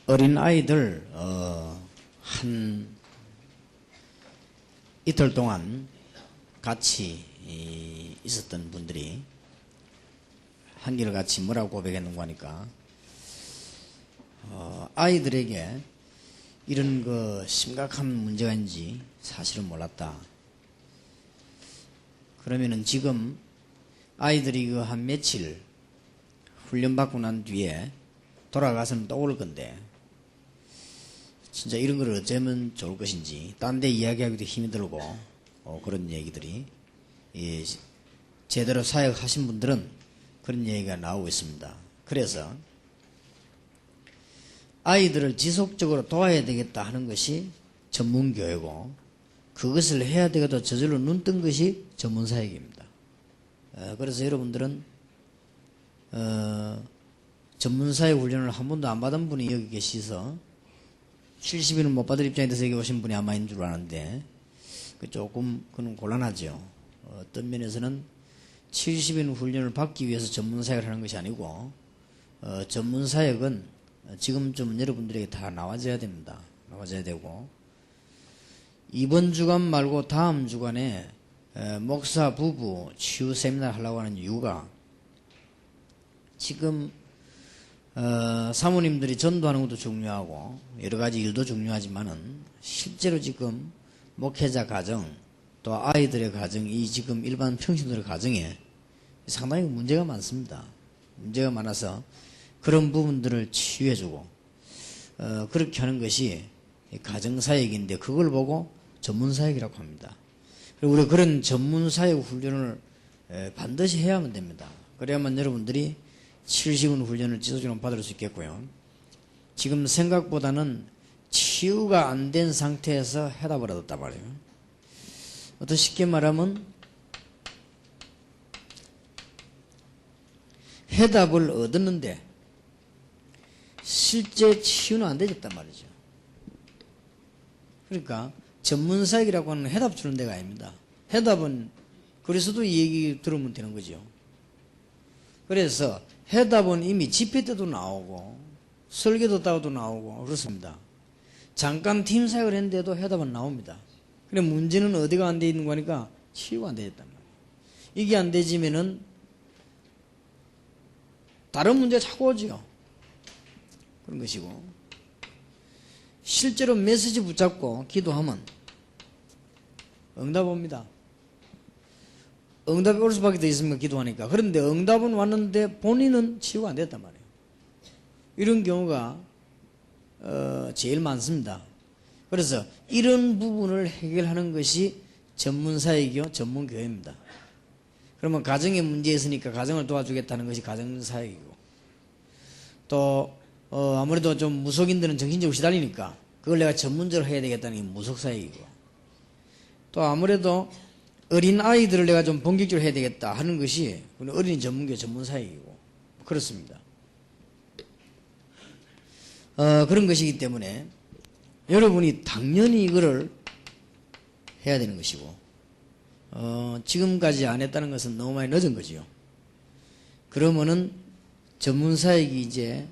어린 아이들 한 이틀 동안 같이 있었던 분들이 한결같이 뭐라고 고백했는가 하니까 아이들에게 이런 그 심각한 문제가 있는지 사실은 몰랐다. 그러면은 지금 아이들이 그 한 며칠 훈련받고 난 뒤에 돌아가서는 또 올 건데 진짜 이런 걸 어쩌면 좋을 것인지 딴 데 이야기하기도 힘이 들고 그런 얘기들이 제대로 사역하신 분들은 그런 얘기가 나오고 있습니다. 그래서 아이들을 지속적으로 도와야 되겠다 하는 것이 전문교회고 그것을 해야 되겠다 저절로 눈 뜬 것이 전문사역입니다. 그래서 여러분들은 전문사역 훈련을 한 번도 안 받은 분이 여기 계시서 70일은 못 받을 입장에 대해서 여기 오신 분이 아마 있는 줄 아는데 조금 그건 곤란하죠. 어떤 면에서는 70일 훈련을 받기 위해서 전문사역을 하는 것이 아니고 전문사역은 지금쯤 여러분들에게 다 나와져야 됩니다. 나와져야 되고 이번 주간 말고 다음 주간에 목사 부부 치유 세미나를 하려고 하는 이유가 지금 사모님들이 전도하는 것도 중요하고 여러 가지 일도 중요하지만은 실제로 지금 목회자 가정 또 아이들의 가정이 지금 일반 평신도의 가정에 상당히 문제가 많습니다. 문제가 많아서 그런 부분들을 치유해주고 그렇게 하는 것이 가정사역인데 그걸 보고 전문사역이라고 합니다. 그리고 우리 그런 전문사역 훈련을 반드시 해야만 됩니다. 그래야만 여러분들이 70분 훈련을 지속적으로 받을 수 있겠고요. 지금 생각보다는 치유가 안 된 상태에서 해답을 얻었단 말이에요. 더 쉽게 말하면 해답을 얻었는데 실제 치유는 안 되겠단 말이죠. 그러니까 전문사역이라고 하는 해답 주는 데가 아닙니다. 해답은 그리스도 얘기 들으면 되는 거죠. 그래서 해답은 이미 집회 때도 나오고 설교도 따도 나오고 그렇습니다. 잠깐 팀 사역을 했는데도 해답은 나옵니다. 근데 문제는 어디가 안 돼 있는 거니까 치유가 안 되겠단 말이에요. 이게 안 되지면은 다른 문제가 자꾸 오죠. 그런 것이고 실제로 메시지 붙잡고 기도하면 응답 옵니다. 응답이 올 수밖에 더 있으면 기도하니까. 그런데 응답은 왔는데 본인은 치유가 안 됐단 말이에요. 이런 경우가 제일 많습니다. 그래서 이런 부분을 해결하는 것이 전문사역이요 전문교회입니다. 그러면 가정에 문제 있으니까 가정을 도와주겠다는 것이 가정사역이고 또 아무래도 좀 무속인들은 정신적으로 시달리니까 그걸 내가 전문적으로 해야 되겠다는 게 무속사역이고 또 아무래도 어린 아이들을 내가 좀 본격적으로 해야 되겠다 하는 것이 어린이 전문교회 전문사역이고 그렇습니다. 그런 것이기 때문에 여러분이 당연히 이거를 해야 되는 것이고 지금까지 안 했다는 것은 너무 많이 늦은 거지요. 그러면은 전문사역이 이제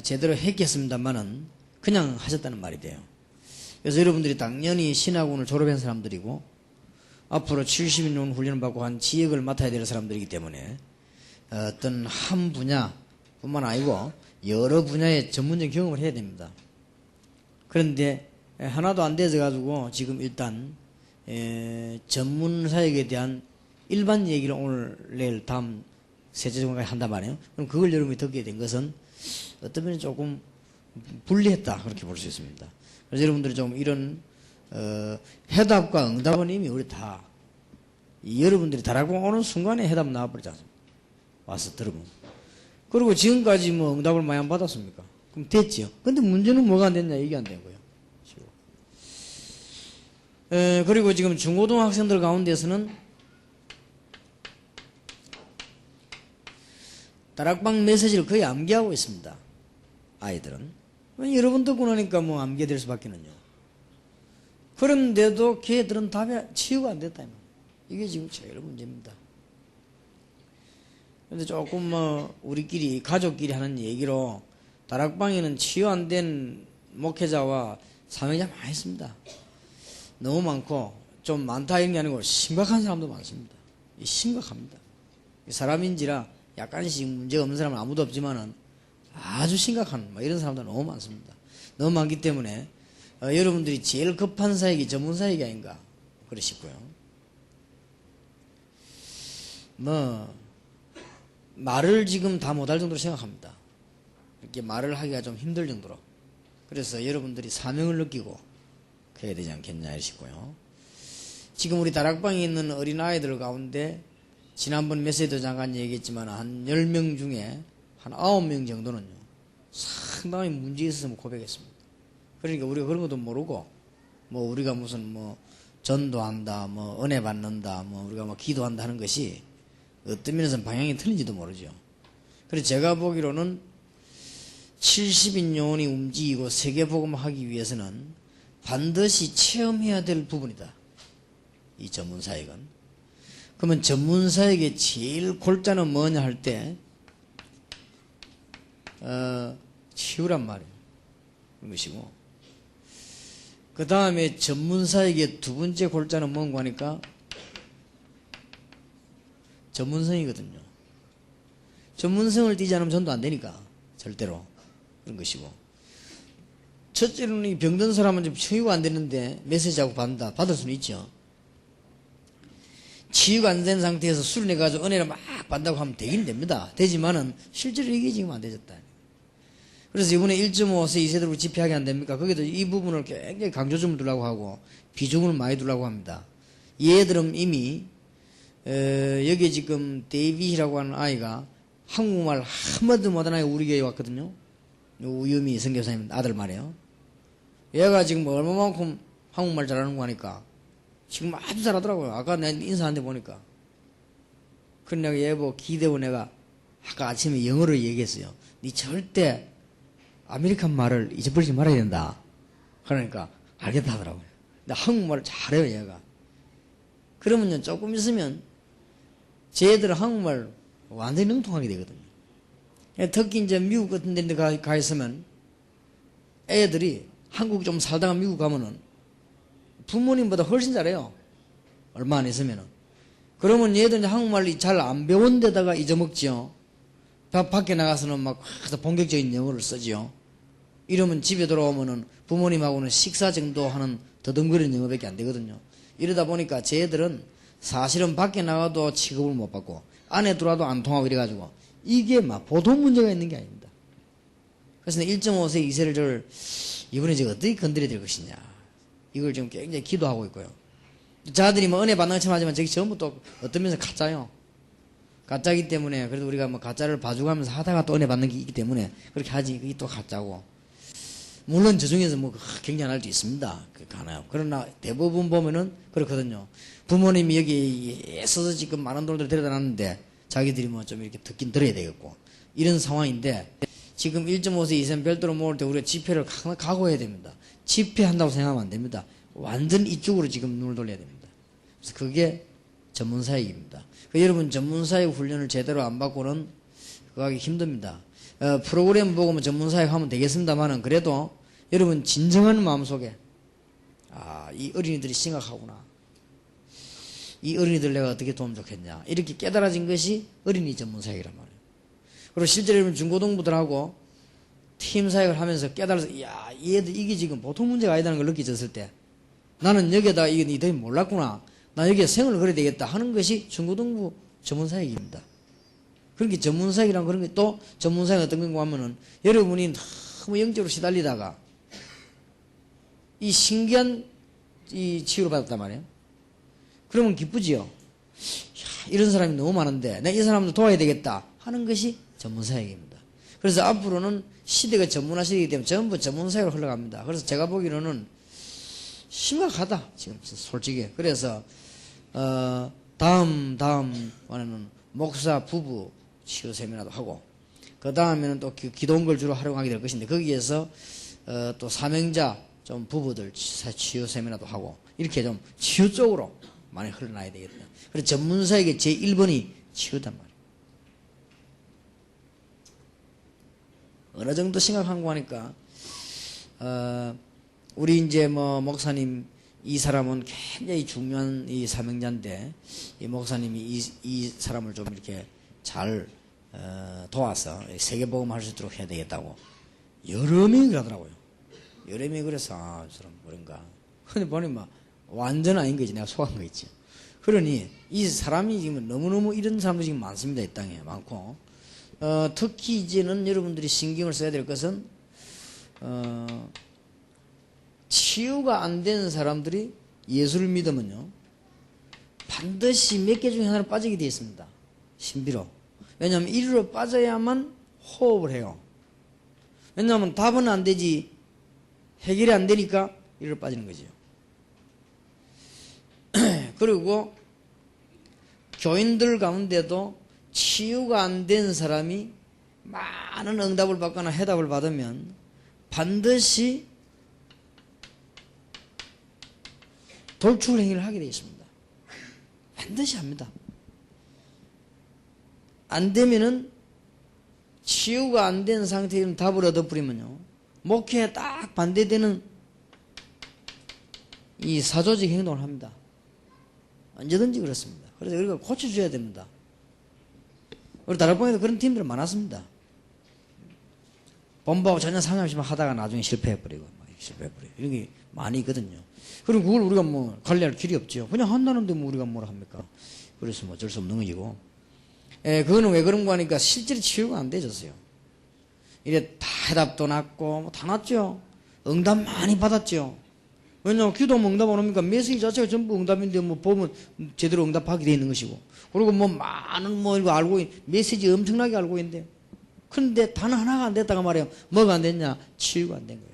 제대로 했겠습니다만은 그냥 하셨다는 말이 돼요. 그래서 여러분들이 당연히 신학원을 졸업한 사람들이고 앞으로 70년 훈련을 받고 한 지역을 맡아야 될 사람들이기 때문에 어떤 한 분야뿐만 아니고 여러 분야의 전문적인 경험을 해야 됩니다. 그런데 하나도 안 되져 가지고 지금 일단 전문사역에 대한 일반 얘기를 오늘 내일 다음 셋째 주간까지 한단 말이에요. 그럼 그걸 여러분이 듣게 된 것은 어떤 면에 조금 불리했다 그렇게 볼 수 있습니다. 그래서 여러분들이 좀 이런 해답과 응답은 이미 우리 다 여러분들이 다락방 오는 순간에 해답 나와버리지 않습니까? 와서 들으면. 그리고 지금까지 뭐 응답을 많이 안 받았습니까? 그럼 됐지요. 근데 문제는 뭐가 안 됐냐 이게 안 된 거예요. 그리고 지금 중고등학생들 가운데서는 다락방 메시지를 거의 암기하고 있습니다. 아이들은. 여러분 듣고 나니까 뭐 암기가 될 수밖에는요. 그런데도 걔들은 답이 치유가 안 됐다. 이게 지금 제일 문제입니다. 그런데 조금 우리끼리 가족끼리 하는 얘기로 다락방에는 치유 안 된 목회자와 사명자 많이 있습니다. 너무 많고, 좀 많다 이런 게 아니고 심각한 사람도 많습니다. 심각합니다. 사람인지라 약간씩 문제가 없는 사람은 아무도 없지만은 아주 심각한 이런 사람도 너무 많습니다. 너무 많기 때문에 여러분들이 제일 급한 사역이 전문 사역이 아닌가 그러 싶고요. 말을 지금 다 못할 정도로 생각합니다. 이렇게 말을 하기가 좀 힘들 정도로. 그래서 여러분들이 사명을 느끼고 해야 되지 않겠냐 이러시고요. 지금 우리 다락방에 있는 어린아이들 가운데 지난번 메시지도 잠깐 얘기했지만 한 10명 중에 한 9명 정도는요 상당히 문제 있어서 고백했습니다. 그러니까 우리가 그런 것도 모르고 우리가 무슨 전도한다 은혜 받는다 우리가 기도한다 하는 것이 어떤 면에서는 방향이 틀린지도 모르죠. 그래서 제가 보기로는 70인 영혼이 움직이고 세계복음하기 위해서는 반드시 체험해야 될 부분이다. 이 전문사역은. 그러면 전문사역의 제일 골자는 뭐냐 할 때 치유란 말이에요. 그런 것이고 그 다음에 전문사역의 두 번째 골자는 뭔가 하니까 전문성이거든요. 전문성을 띠지 않으면 전도 안 되니까 절대로 그런 것이고 첫째로는 이 병든 사람은 좀 치유가 안 되는데 메시지하고 받을 수는 있죠. 치유가 안 된 상태에서 수련해가지고 은혜를 막 받는다고 하면 되긴 됩니다. 되지만은 실제로 이게 지금 안 되졌다. 그래서 이번에 1.5세 2세대로 집회하게 안 됩니까? 거기도 이 부분을 굉장히 강조점을 두려고 하고 비중을 많이 두려고 합니다. 얘들은 이미 여기 지금 데이빗이라고 하는 아이가 한국말 한마디도 못하는 아이가 우리 교회에 왔거든요. 우유미 선교사님 아들 말이에요. 얘가 지금 얼마만큼 한국말 잘하는 거 하니까 지금 아주 잘하더라고요. 아까 내가 인사하는데 보니까. 그래 내가 얘 보고 기대고 내가 아까 아침에 영어로 얘기했어요. 니 절대 아메리칸 말을 잊어버리지 말아야 된다. 그러니까 알겠다 하더라고요. 근데 한국말을 잘해요 얘가. 그러면요 조금 있으면 쟤들은 한국말 완전히 능통하게 되거든요. 특히 이제 미국 같은 데 가 있으면 애들이 한국 좀 살다가 미국 가면은 부모님보다 훨씬 잘해요. 얼마 안 있으면은. 그러면 얘들은 한국말이 잘 안 배운 데다가 잊어먹지요. 밖에 나가서는 막 본격적인 영어를 쓰지요. 이러면 집에 돌아오면은 부모님하고는 식사 정도 하는 더듬거리는 영어밖에 안 되거든요. 이러다 보니까 쟤들은 사실은 밖에 나가도 취급을 못 받고 안에 들어와도 안 통하고 이래가지고 이게 막 보통 문제가 있는 게 아닙니다. 그래서 1.5세 2세를 이번에 제가 어떻게 건드려야 될 것이냐 이걸 지금 굉장히 기도하고 있고요. 자들이 은혜 받는 것처럼 하지만 저기 전부 또 어떤 면에서 가짜요. 가짜이기 때문에 그래도 우리가 가짜를 봐주가면서 하다가 또 은혜 받는 게 있기 때문에 그렇게 하지. 그게 또 가짜고. 물론 저 중에서 굉장히 할 수 있습니다. 가나요. 그러나 대부분 보면은 그렇거든요. 부모님이 여기 애써서 지금 많은 돈을 데려다 놨는데 자기들이 좀 이렇게 듣긴 들어야 되겠고 이런 상황인데 지금 1.5세 이상 별도로 모을 때 우리가 집회를 각오해야 됩니다. 집회한다고 생각하면 안 됩니다. 완전 이쪽으로 지금 눈을 돌려야 됩니다. 그래서 그게 전문사역입니다. 여러분 전문사역 훈련을 제대로 안 받고는 그거 하기 힘듭니다. 프로그램 보고 전문사역 하면 되겠습니다만은 그래도 여러분 진정한 마음속에 이 어린이들이 심각하구나. 이 어린이들 내가 어떻게 도움 좋겠냐. 이렇게 깨달아진 것이 어린이 전문사역이란 말이에요. 그리고 실제로 여러분 중고등부들하고 팀 사역을 하면서 깨달아서 얘들 이게 지금 보통 문제가 아니다는 걸 느끼셨을 때 나는 여기에다 이게 니들이 몰랐구나. 나 여기에 생을 걸어야 되겠다 하는 것이 중고등부 전문사역입니다. 그렇게 전문사역이란 그런 게 또 전문사역 어떤 건가 하면은 여러분이 너무 영적으로 시달리다가 이 신기한 이 치유를 받았단 말이에요. 그러면 기쁘지요. 이런 사람이 너무 많은데 내가 이 사람도 도와야 되겠다 하는 것이 전문사역입니다. 그래서 앞으로는 시대가 전문화 시대이기 때문에 전부 전문사역으로 흘러갑니다. 그래서 제가 보기로는 심각하다 지금 솔직히. 그래서 다음번에는 목사 부부 치유 세미나도 하고 그 다음에는 또 기도원 걸 주로 활용하게 될 것인데 거기에서 또 사명자 좀 부부들 치유 세미나도 하고 이렇게 좀 치유 쪽으로 많이 흘러나야 되겠다. 그래서 전문사역의 제1번이 치유단 말이에요. 어느 정도 심각한 거 하니까, 우리 이제 뭐, 목사님, 이 사람은 굉장히 중요한 이 사명자인데, 이 목사님이 이 사람을 좀 이렇게 잘, 도와서 세계복음 할 수 있도록 해야 되겠다고. 여러 명이 그러더라고요. 여러 명이 그래서, 저 사람 그런가. 근데 보니 막, 완전 아닌 거지. 내가 속한 거 있지. 그러니, 이 사람이 지금 너무너무 이런 사람도 지금 많습니다. 이 땅에. 많고. 특히 이제는 여러분들이 신경을 써야 될 것은, 치유가 안 되는 사람들이 예수를 믿으면요, 반드시 몇 개 중에 하나로 빠지게 되어 있습니다. 신비로. 왜냐하면 이리로 빠져야만 호흡을 해요. 왜냐하면 답은 안 되지, 해결이 안 되니까 이리로 빠지는 거죠. 그리고 교인들 가운데도 치유가 안 된 사람이 많은 응답을 받거나 해답을 받으면 반드시 돌출 행위를 하게 되어 있습니다. 반드시 합니다. 안 되면은, 치유가 안 된 상태에는 답을 얻어버리면요, 목회에 딱 반대되는 이 사조직 행동을 합니다. 언제든지 그렇습니다. 그래서 우리가 고쳐줘야 됩니다. 우리 다락방에도 그런 팀들 많았습니다. 본부하고 전혀 상관없이 하다가 나중에 실패해버리고, 이런 게 많이 있거든요. 그리고 그걸 우리가 뭐 관리할 길이 없죠. 그냥 한다는데 뭐 우리가 뭐라 합니까? 그래서 뭐 어쩔 수 없는 거지고. 그거는 왜 그런 거 하니까 실제로 치유가 안 되졌어요. 이래 다 해답도 났고, 뭐 다 났죠. 응답 많이 받았죠. 왜냐면 기도하면 응답 안 옵니까? 메시지 자체가 전부 응답인데 뭐 보면 제대로 응답하게 되어 있는 것이고. 그리고 뭐 많은 뭐 이거 메시지 엄청나게 알고 있는데. 그런데 단 하나가 안 됐다가 말이에요. 뭐가 안 됐냐? 치유가 안 된 거예요.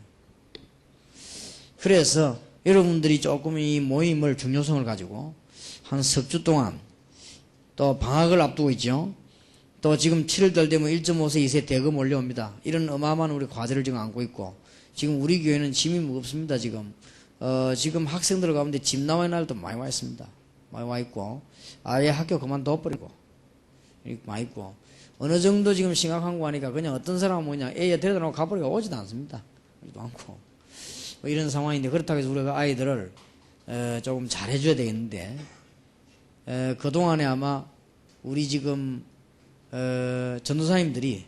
그래서 여러분들이 조금 이 모임을 중요성을 가지고 한 석 주 동안, 또 방학을 앞두고 있죠. 또 지금 7월달 되면 1.5세, 2세 대금 올려옵니다. 이런 어마어마한 우리 과제를 지금 안고 있고, 지금 우리 교회는 짐이 무겁습니다. 지금 학생들 가운데 짐 나와의 날도 많이 와 있습니다. 많이 와 있고, 아예 학교 그만둬버리고, 이렇게 많이 있고, 어느 정도 지금 심각한 거 하니까 그냥 어떤 사람은 뭐냐, 애에 데려다 놓고 가버리고 오지도 않습니다. 그러지도 않고. 뭐 이런 상황인데, 그렇다고 해서 우리가 아이들을 조금 잘해줘야 되겠는데, 그동안에 아마 우리 지금 전도사님들이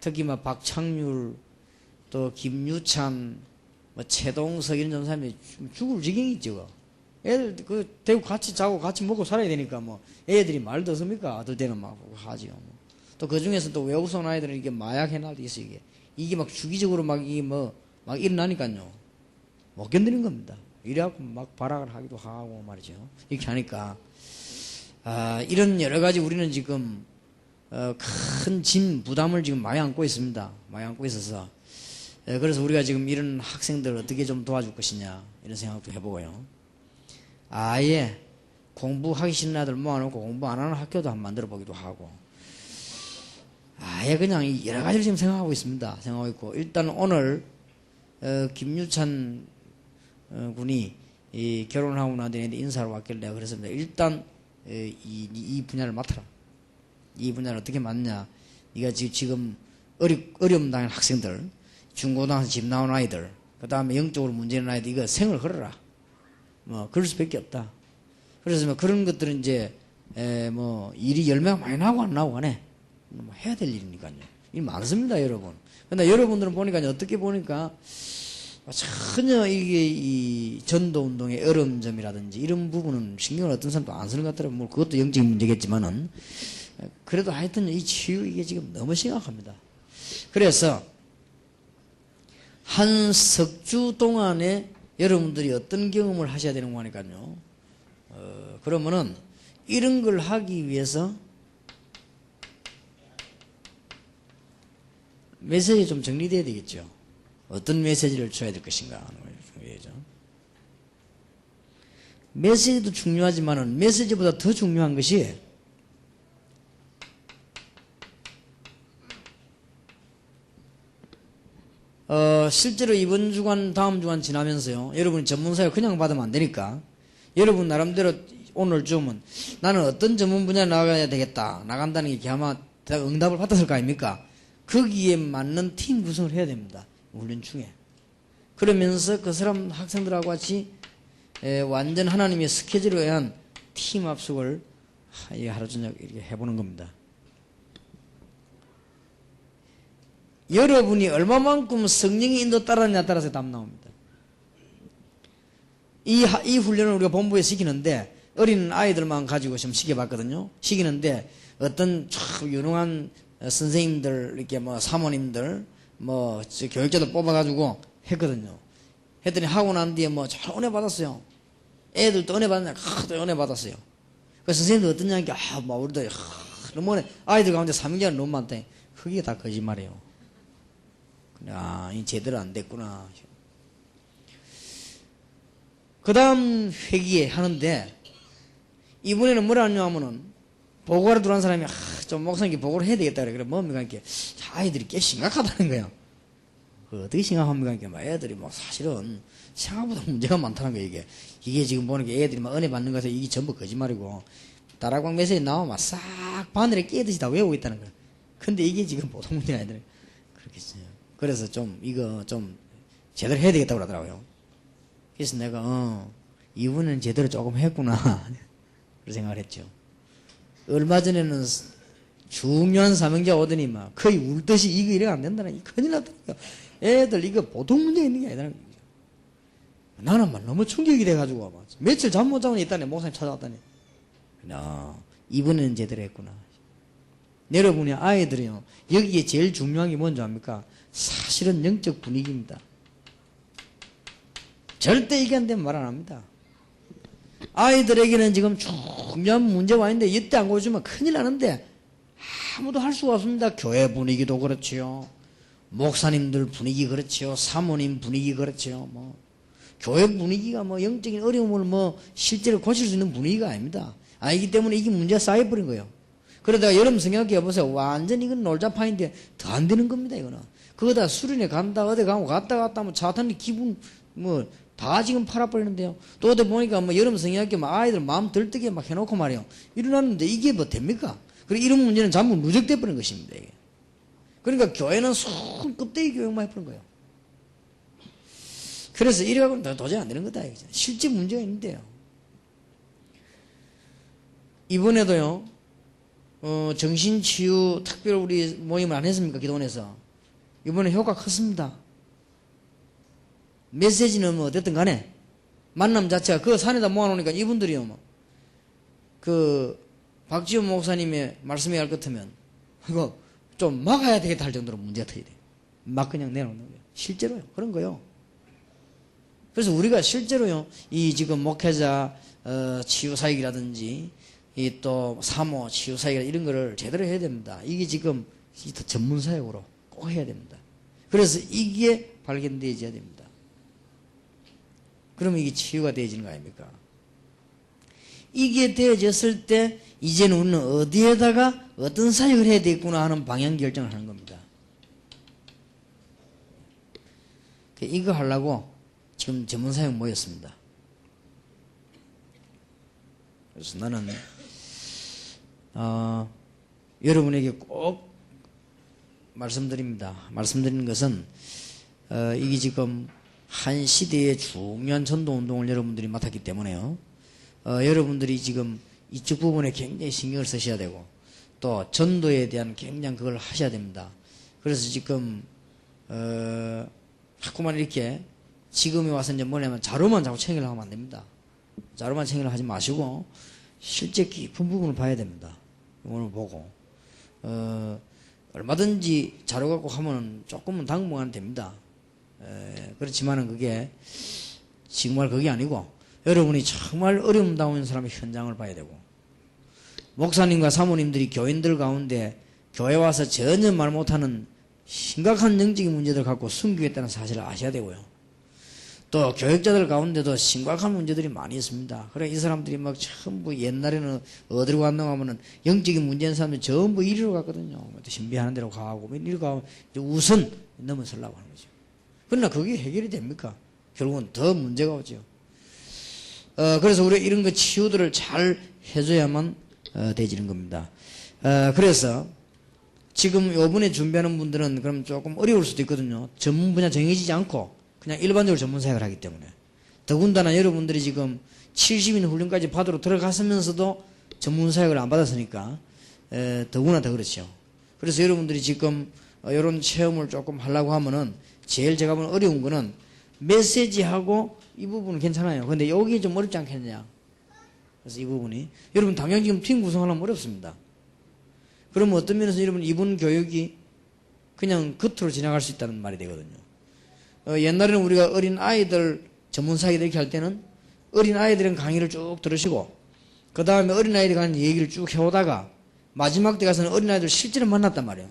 특히 막 박창률, 또 김유찬, 뭐 최동석 이런 전도사님들이 죽을 지경이죠. 애들 그 대구 같이 자고 같이 먹고 살아야 되니까 뭐 애들이 말 듣습니까? 아들 때는 막 하지요. 뭐. 또 그 중에서 또 외국 온 아이들은 이게 마약 해날도 있어. 이게 막 주기적으로 막 일어나니까요, 못 견디는 겁니다. 이래갖고 막 발악을 하기도 하고 말이죠. 이렇게 하니까, 이런 여러 가지 우리는 지금, 큰 짐, 부담을 지금 많이 안고 있습니다. 많이 안고 있어서. 그래서 우리가 지금 이런 학생들을 어떻게 좀 도와줄 것이냐, 이런 생각도 해보고요. 아예 공부하기 싫은 아들 모아놓고 공부 안 하는 학교도 한번 만들어 보기도 하고, 아예 그냥 여러 가지를 지금 생각하고 있습니다. 생각하고 있고, 일단 오늘, 김유찬 군이 결혼을 하고 난 뒤에 인사를 왔길래 내가 그랬습니다. 일단 이 분야를 맡아라. 이 분야를 어떻게 맡냐. 네가 지금 어려움 당한 학생들, 중고등학생 집 나온 아이들, 그 다음에 영적으로 문제 있는 아이들, 이거 생을 걸어라. 뭐 그럴 수밖에 없다. 그래서 뭐 그런 것들은 이제 뭐 일이 열매가 많이 나고 안 나고 간에 뭐 해야 될 일이니까요. 일 많습니다, 여러분. 근데 여러분들은 보니까 어떻게 보니까 전혀 이게 이 전도 운동의 어려운 점이라든지 이런 부분은 신경을 어떤 사람도 안 쓰는 것 같더라고요. 뭐 그것도 영적인 문제겠지만은, 그래도 하여튼 이 치유 이게 지금 너무 심각합니다. 그래서 한 석 주 동안에 여러분들이 어떤 경험을 하셔야 되는 거니까요. 그러면은 이런 걸 하기 위해서 메시지 좀 정리돼야 되겠죠. 어떤 메시지를 줘야 될 것인가 하는 거예요. 중요하죠. 메시지도 중요하지만은 메시지보다 더 중요한 것이 실제로 이번 주간 다음 주간 지나면서요, 여러분이 전문사회 그냥 받으면 안 되니까 여러분 나름대로 오늘 쯤은 나는 어떤 전문 분야에 나가야 되겠다, 나간다는 게 아마 응답을 받았을 거 아닙니까? 거기에 맞는 팀 구성을 해야 됩니다. 훈련 중에. 그러면서 그 사람 학생들하고 같이 완전 하나님의 스케줄에 의한 팀 합숙을 하루 저녁 이렇게 해보는 겁니다. 여러분이 얼마만큼 성령의 인도 따르느냐에 따라서 답 나옵니다. 이 훈련을 우리가 본부에 시키는데 어린 아이들만 가지고 좀 시켜봤거든요. 시키는데 어떤 참 유능한 선생님들 이렇게 뭐 사모님들 뭐 교육자들 뽑아가지고 했거든요. 했더니 하고 난 뒤에 뭐 잘 은혜 받았어요. 애들도 은혜 받았냐? 또 은혜 받았어요. 그 선생님도 어떠냐? 뭐 우리도 너무 아이들 가운데 삼위자는 너무 많다. 그게 다 거짓말이에요. 이 제대로 안 됐구나. 그 다음 회기에 하는데 이번에는 뭐라 하냐면은 보고하러 들어온 사람이 좀 목사님께 보고를 해야 되겠다 그래. 뭡니까? 이렇게 아이들이 꽤 심각하다는 거예요. 어떻게 심각합니까? 이렇게 애들이 뭐 사실은 생각보다 문제가 많다는 거예요. 이게 지금 보는 게 애들이 막 은혜 받는 것에 이게 전부 거짓말이고 다락방 메시지 나오면 싹 바늘에 깨듯이 다 외우고 있다는 거예요. 근데 이게 지금 보통 문제가 아니더라고요. 그렇겠어요. 그래서 좀 이거 좀 제대로 해야 되겠다고 그러더라고요. 그래서 내가 이번에는 제대로 조금 했구나 그런 생각을 했죠. 얼마 전에는 중요한 사명자 오더니 막 거의 울듯이 이거 이래가 안 된다는 큰일 났다니까. 애들 이거 보통 문제 있는 게 아니라는 거죠. 나는 막 너무 충격이 돼가지고 막 며칠 잠 못 자고 있다네. 목사님 찾아왔다니. 이번에는 제대로 했구나. 여러분의 아이들이요 여기에 제일 중요한 게 뭔지 압니까? 사실은 영적 분위기입니다. 절대 이게 안 되면 말 안 합니다. 아이들에게는 지금 중요한 문제가 있는데 이때 안 고쳐주면 큰일 나는데 아무도 할 수가 없습니다. 교회 분위기도 그렇지요. 목사님들 분위기 그렇지요. 사모님 분위기 그렇지요. 뭐 교회 분위기가 뭐 영적인 어려움을 뭐 실제로 고칠 수 있는 분위기가 아닙니다. 아니기 때문에 이게 문제가 쌓여버린 거예요. 그러다가 여러분 생각해 보세요. 완전 이건 놀자파인데 더 안 되는 겁니다. 이거는 그거다 수련회 간다 어디 가고 갔다 하면 차 타는 기분 뭐 다 지금 팔아버리는데요. 또 어디 보니까 뭐 여러분 생각해 막 아이들 마음 들뜨게 막 해놓고 말이요. 일어났는데 이게 뭐 됩니까? 그리고 이런 문제는 전부 누적돼 버린 것입니다. 이게. 그러니까 교회는 손 껍데기 교육만 해버린 거예요. 그래서 이래가고는 도저히 안 되는 거다. 실제 문제가 있는데요. 이번에도요, 정신치유 특별 우리 모임을 안 했습니까? 기도원에서. 이번에 효과 컸습니다. 메시지는 뭐 어쨌든 간에 만남 자체가 그 산에다 모아놓으니까 이분들이요, 뭐. 박지원 목사님의 말씀이 할 것 같으면 그거 좀 막아야 되겠다 할 정도로 문제가 터야 돼. 막 그냥 내놓는 거예요. 실제로요. 그런 거요. 그래서 우리가 실제로요, 이 지금 목회자, 치유사역이라든지, 이 또 사모, 치유사역 이런 거를 제대로 해야 됩니다. 이게 지금 전문사역으로 꼭 해야 됩니다. 그래서 이게 발견되어야 됩니다. 그러면 이게 치유가 되어지는 거 아닙니까? 이게 되어졌을 때 이제는 우리는 어디에다가 어떤 사역을 해야 되겠구나 하는 방향 결정을 하는 겁니다. 이거 하려고 지금 전문사역 모였습니다. 그래서 나는 여러분에게 꼭 말씀드립니다. 말씀드리는 것은 이게 지금 한 시대의 중요한 전도운동을 여러분들이 맡았기 때문에요. 여러분들이 지금 이쪽 부분에 굉장히 신경을 쓰셔야 되고 또 전도에 대한 굉장히 그걸 하셔야 됩니다. 그래서 지금 자꾸만 이렇게 지금에 와서 이제 뭐냐면 자료만 자꾸 챙기려고 하면 안 됩니다. 자료만 챙기려고 하지 마시고 실제 깊은 부분을 봐야 됩니다. 이걸 보고 얼마든지 자료 갖고 하면 조금은 당분간 됩니다. 그렇지만은 그게 정말 그게 아니고 여러분이 정말 어려움 당하는 사람의 현장을 봐야 되고 목사님과 사모님들이 교인들 가운데 교회 와서 전혀 말 못하는 심각한 영적인 문제들 갖고 숨기겠다는 사실을 아셔야 되고요. 또 교육자들 가운데도 심각한 문제들이 많이 있습니다. 그래 이 사람들이 막 전부 옛날에는 어디로 갔나 하면은 영적인 문제인 사람들 전부 이리로 갔거든요. 신비하는 데로 가고 이리로 가고 우선 넘어서려고 하는 거죠. 그러나 그게 해결이 됩니까? 결국은 더 문제가 오죠. 그래서 우리가 이런 거 치유들을 잘 해줘야만 되지는 겁니다. 그래서 지금 요번에 준비하는 분들은 그럼 조금 어려울 수도 있거든요. 전문 분야 정해지지 않고 그냥 일반적으로 전문 사역을 하기 때문에. 더군다나 여러분들이 지금 70인 훈련까지 받으러 들어갔으면서도 전문 사역을 안 받았으니까 더구나 더 그렇죠. 그래서 여러분들이 지금 이런 체험을 조금 하려고 하면은 제일 제가 보는 어려운 거는 메시지하고 이 부분은 괜찮아요. 근데 여기 좀 어렵지 않겠냐. 그래서 이 부분이 여러분 당연히 지금 팀 구성하려면 어렵습니다. 그러면 어떤 면에서 여러분 이분 교육이 그냥 겉으로 지나갈 수 있다는 말이 되거든요. 옛날에는 우리가 어린 아이들 전문 사역을 이렇게 할 때는 어린 아이들은 강의를 쭉 들으시고 그 다음에 어린 아이들이 가는 얘기를 쭉 해오다가 마지막 때 가서는 어린 아이들 실제로 만났단 말이에요.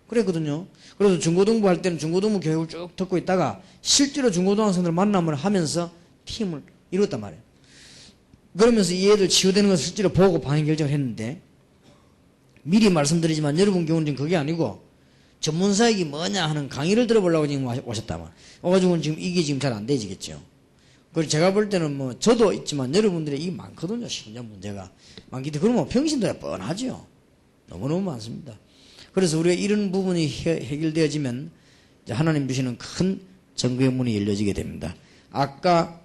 그랬거든요. 그래서 중고등부 할 때는 중고등부 교육을 쭉 듣고 있다가 실제로 중고등학생들 만남을 하면서 팀을 이뤘단 말이에요. 그러면서 이 애들 치유되는 것을 실제로 보고 방향 결정을 했는데 미리 말씀드리지만 여러분 경우는 지금 그게 아니고 전문 사역이 뭐냐 하는 강의를 들어보려고 지금 오셨다만 와가지고는 지금 이게 지금 잘 안 되지겠죠. 그리고 제가 볼 때는 뭐 저도 있지만 여러분들이 이게 많거든요. 심장 문제가 많기 때문에 그러면 평신도야 뻔하죠. 너무너무 많습니다. 그래서 우리가 이런 부분이 해결되어지면 하나님 주시는 큰 전구의 문이 열려지게 됩니다. 아까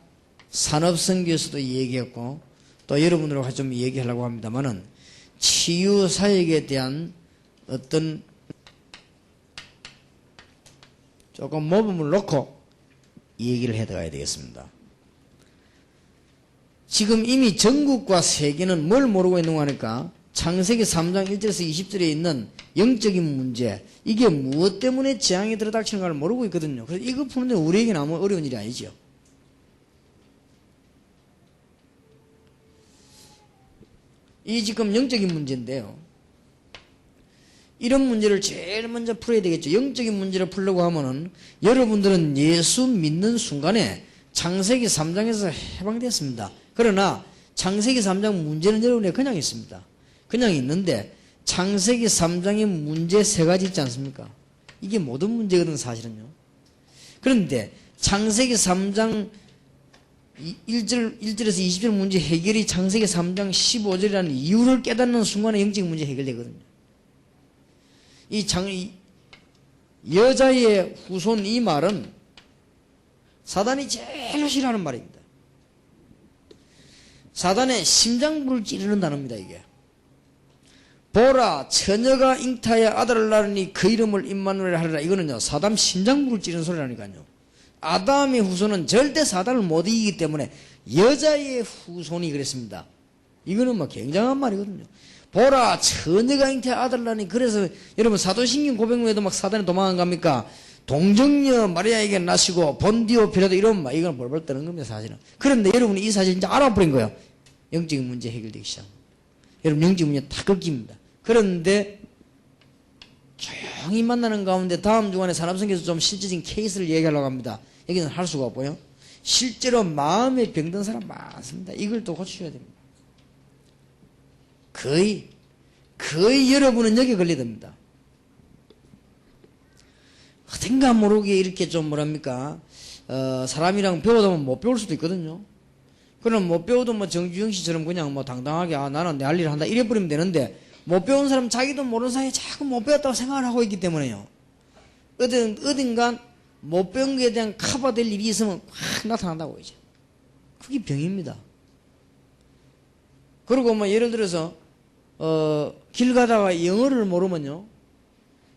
산업선교에서도 얘기했고 또 여러분들하고 같이 좀 얘기하려고 합니다만은 치유사역에 대한 어떤 조금 모범을 놓고 얘기를 해나가야 되겠습니다. 지금 이미 전국과 세계는 뭘 모르고 있는 거 하니까 창세기 3장 1절에서 20절에 있는 영적인 문제 이게 무엇 때문에 재앙이 들어닥치는가를 모르고 있거든요. 그래서 이거 푸는데 우리에게는 아무 어려운 일이 아니죠. 이 지금 영적인 문제인데요. 이런 문제를 제일 먼저 풀어야 되겠죠. 영적인 문제를 풀려고 하면은 여러분들은 예수 믿는 순간에 창세기 3장에서 해방됐습니다. 그러나 창세기 3장 문제는 여러분에 그냥 있습니다. 그냥 있는데 창세기 3장의 문제 세 가지 있지 않습니까? 이게 모든 문제거든 사실은요. 그런데 창세기 3장 1절에서 20절 문제 해결이 창세기 3장 15절이라는 이유를 깨닫는 순간에 영적인 문제 해결되거든요. 이 여자의 후손 이 말은 사단이 제일 싫어하는 말입니다. 사단의 심장부를 찌르는 단어입니다. 이게 보라 처녀가 잉타의 아들을 낳으니 그 이름을 임마누엘 하리라. 이거는요 사단 심장부를 찌르는 소리라니까요. 아담의 후손은 절대 사단을 못 이기기 때문에 여자의 후손이 그랬습니다. 이거는 뭐 굉장한 말이거든요. 보라 처녀가 잉타의 아들을 낳으니. 그래서 여러분 사도신경 고백문에도 막 사단이 도망간 겁니까? 동정녀 마리아에게 나시고 본디오 피라도 이런 말 이건 벌벌 떠는 겁니다 사실은. 그런데 여러분이 이 사실 이제 알아버린 거예요. 영적인 문제 해결되기 시작합니다. 여러분 영적인 문제 다 꺾입니다. 그런데 조용히 만나는 가운데 다음 주간에 산업성에서 좀 실질적인 케이스를 얘기하려고 합니다. 여기는 할 수가 없고요. 실제로 마음에 병든 사람 많습니다. 이걸 또 고쳐야 됩니다. 거의 여러분은 여기 걸리됩니다. 어딘가 모르게 이렇게 좀 뭐랍니까 사람이랑 배우다 보면 못 배울 수도 있거든요. 그럼 못 배워도 뭐 정주영 씨처럼 그냥 뭐 당당하게 나는 내 할 일을 한다 이래버리면 되는데 못 배운 사람 자기도 모르는 사이에 자꾸 못 배웠다고 생각을 하고 있기 때문에요. 어딘가 못 배운 것에 대한 커버될 일이 있으면 확 나타난다고 이제. 그게 병입니다. 그리고 뭐 예를 들어서 길 가다가 영어를 모르면요.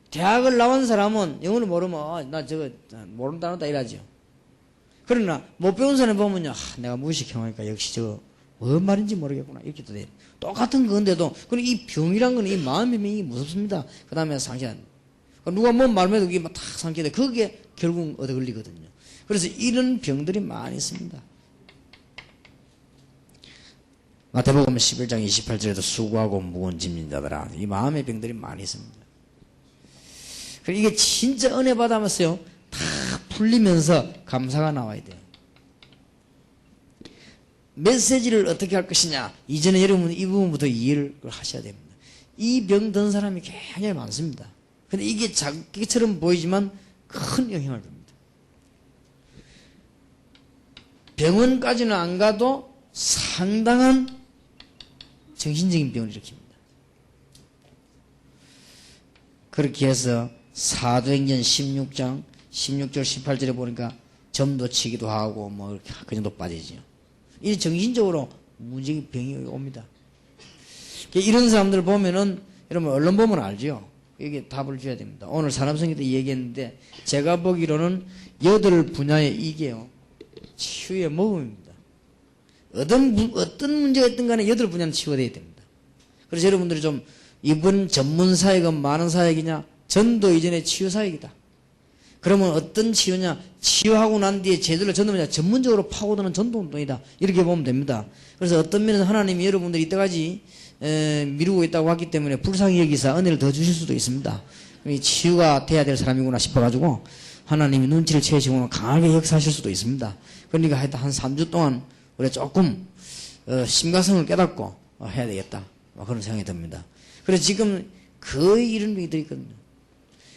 대학을 나온 사람은 영어를 모르면 나 저거 모른다노다 이러죠. 그러나 못 배운 사람 보면요. 내가 무식형이니까 역시 저거 뭔 말인지 모르겠구나 이렇게 또 돼. 똑같은 건데도 그럼 이 병이란 건 이 마음의 병이 무섭습니다. 그 다음에 상실한 누가 뭔 말해도 그게 막 탁 상기돼. 그게 결국 얻어 걸리거든요. 그래서 이런 병들이 많이 있습니다. 마태복음 11장 28절에도 수고하고 무거운 짐진 자들아 이 마음의 병들이 많이 있습니다. 이게 진짜 은혜 받아면서요 다 풀리면서 감사가 나와야 돼요. 메시지를 어떻게 할 것이냐 이전에 여러분 이 부분부터 이해를 하셔야 됩니다. 이 병 든 사람이 굉장히 많습니다. 근데 이게 자기처럼 보이지만 큰 영향을 줍니다. 병원까지는 안 가도 상당한 정신적인 병을 일으킵니다. 그렇게 해서 사도행전 16장 16절 18절에 보니까 점도 치기도 하고 뭐 그 정도 빠지죠. 이 정신적으로 문제의 병이 옵니다. 이런 사람들 보면은 여러분 언론 보면 알죠. 여기 답을 줘야 됩니다. 오늘 산업성경 때 얘기했는데 제가 보기로는 8분야의 이게요 치유의 모범입니다. 어떤 문제가 있든 간에 8분야는 치유되어야 됩니다. 그래서 여러분들이 좀 이번 전문 사역은 많은 사역이냐? 전도 이전의 치유 사역이다. 그러면 어떤 치유냐? 치유하고 난 뒤에 제대로 전문적으로 파고드는 전도 운동이다. 이렇게 보면 됩니다. 그래서 어떤 면에서 하나님이 여러분들이 이때까지 미루고 있다고 했기 때문에 불쌍히 여기서 은혜를 더 주실 수도 있습니다. 치유가 돼야 될 사람이구나 싶어가지고 하나님이 눈치를 채시고 강하게 역사하실 수도 있습니다. 그러니까 하여튼 한 3주 동안 우리 조금 심각성을 깨닫고 해야 되겠다. 그런 생각이 듭니다. 그래서 지금 거의 이런 병이 있거든요.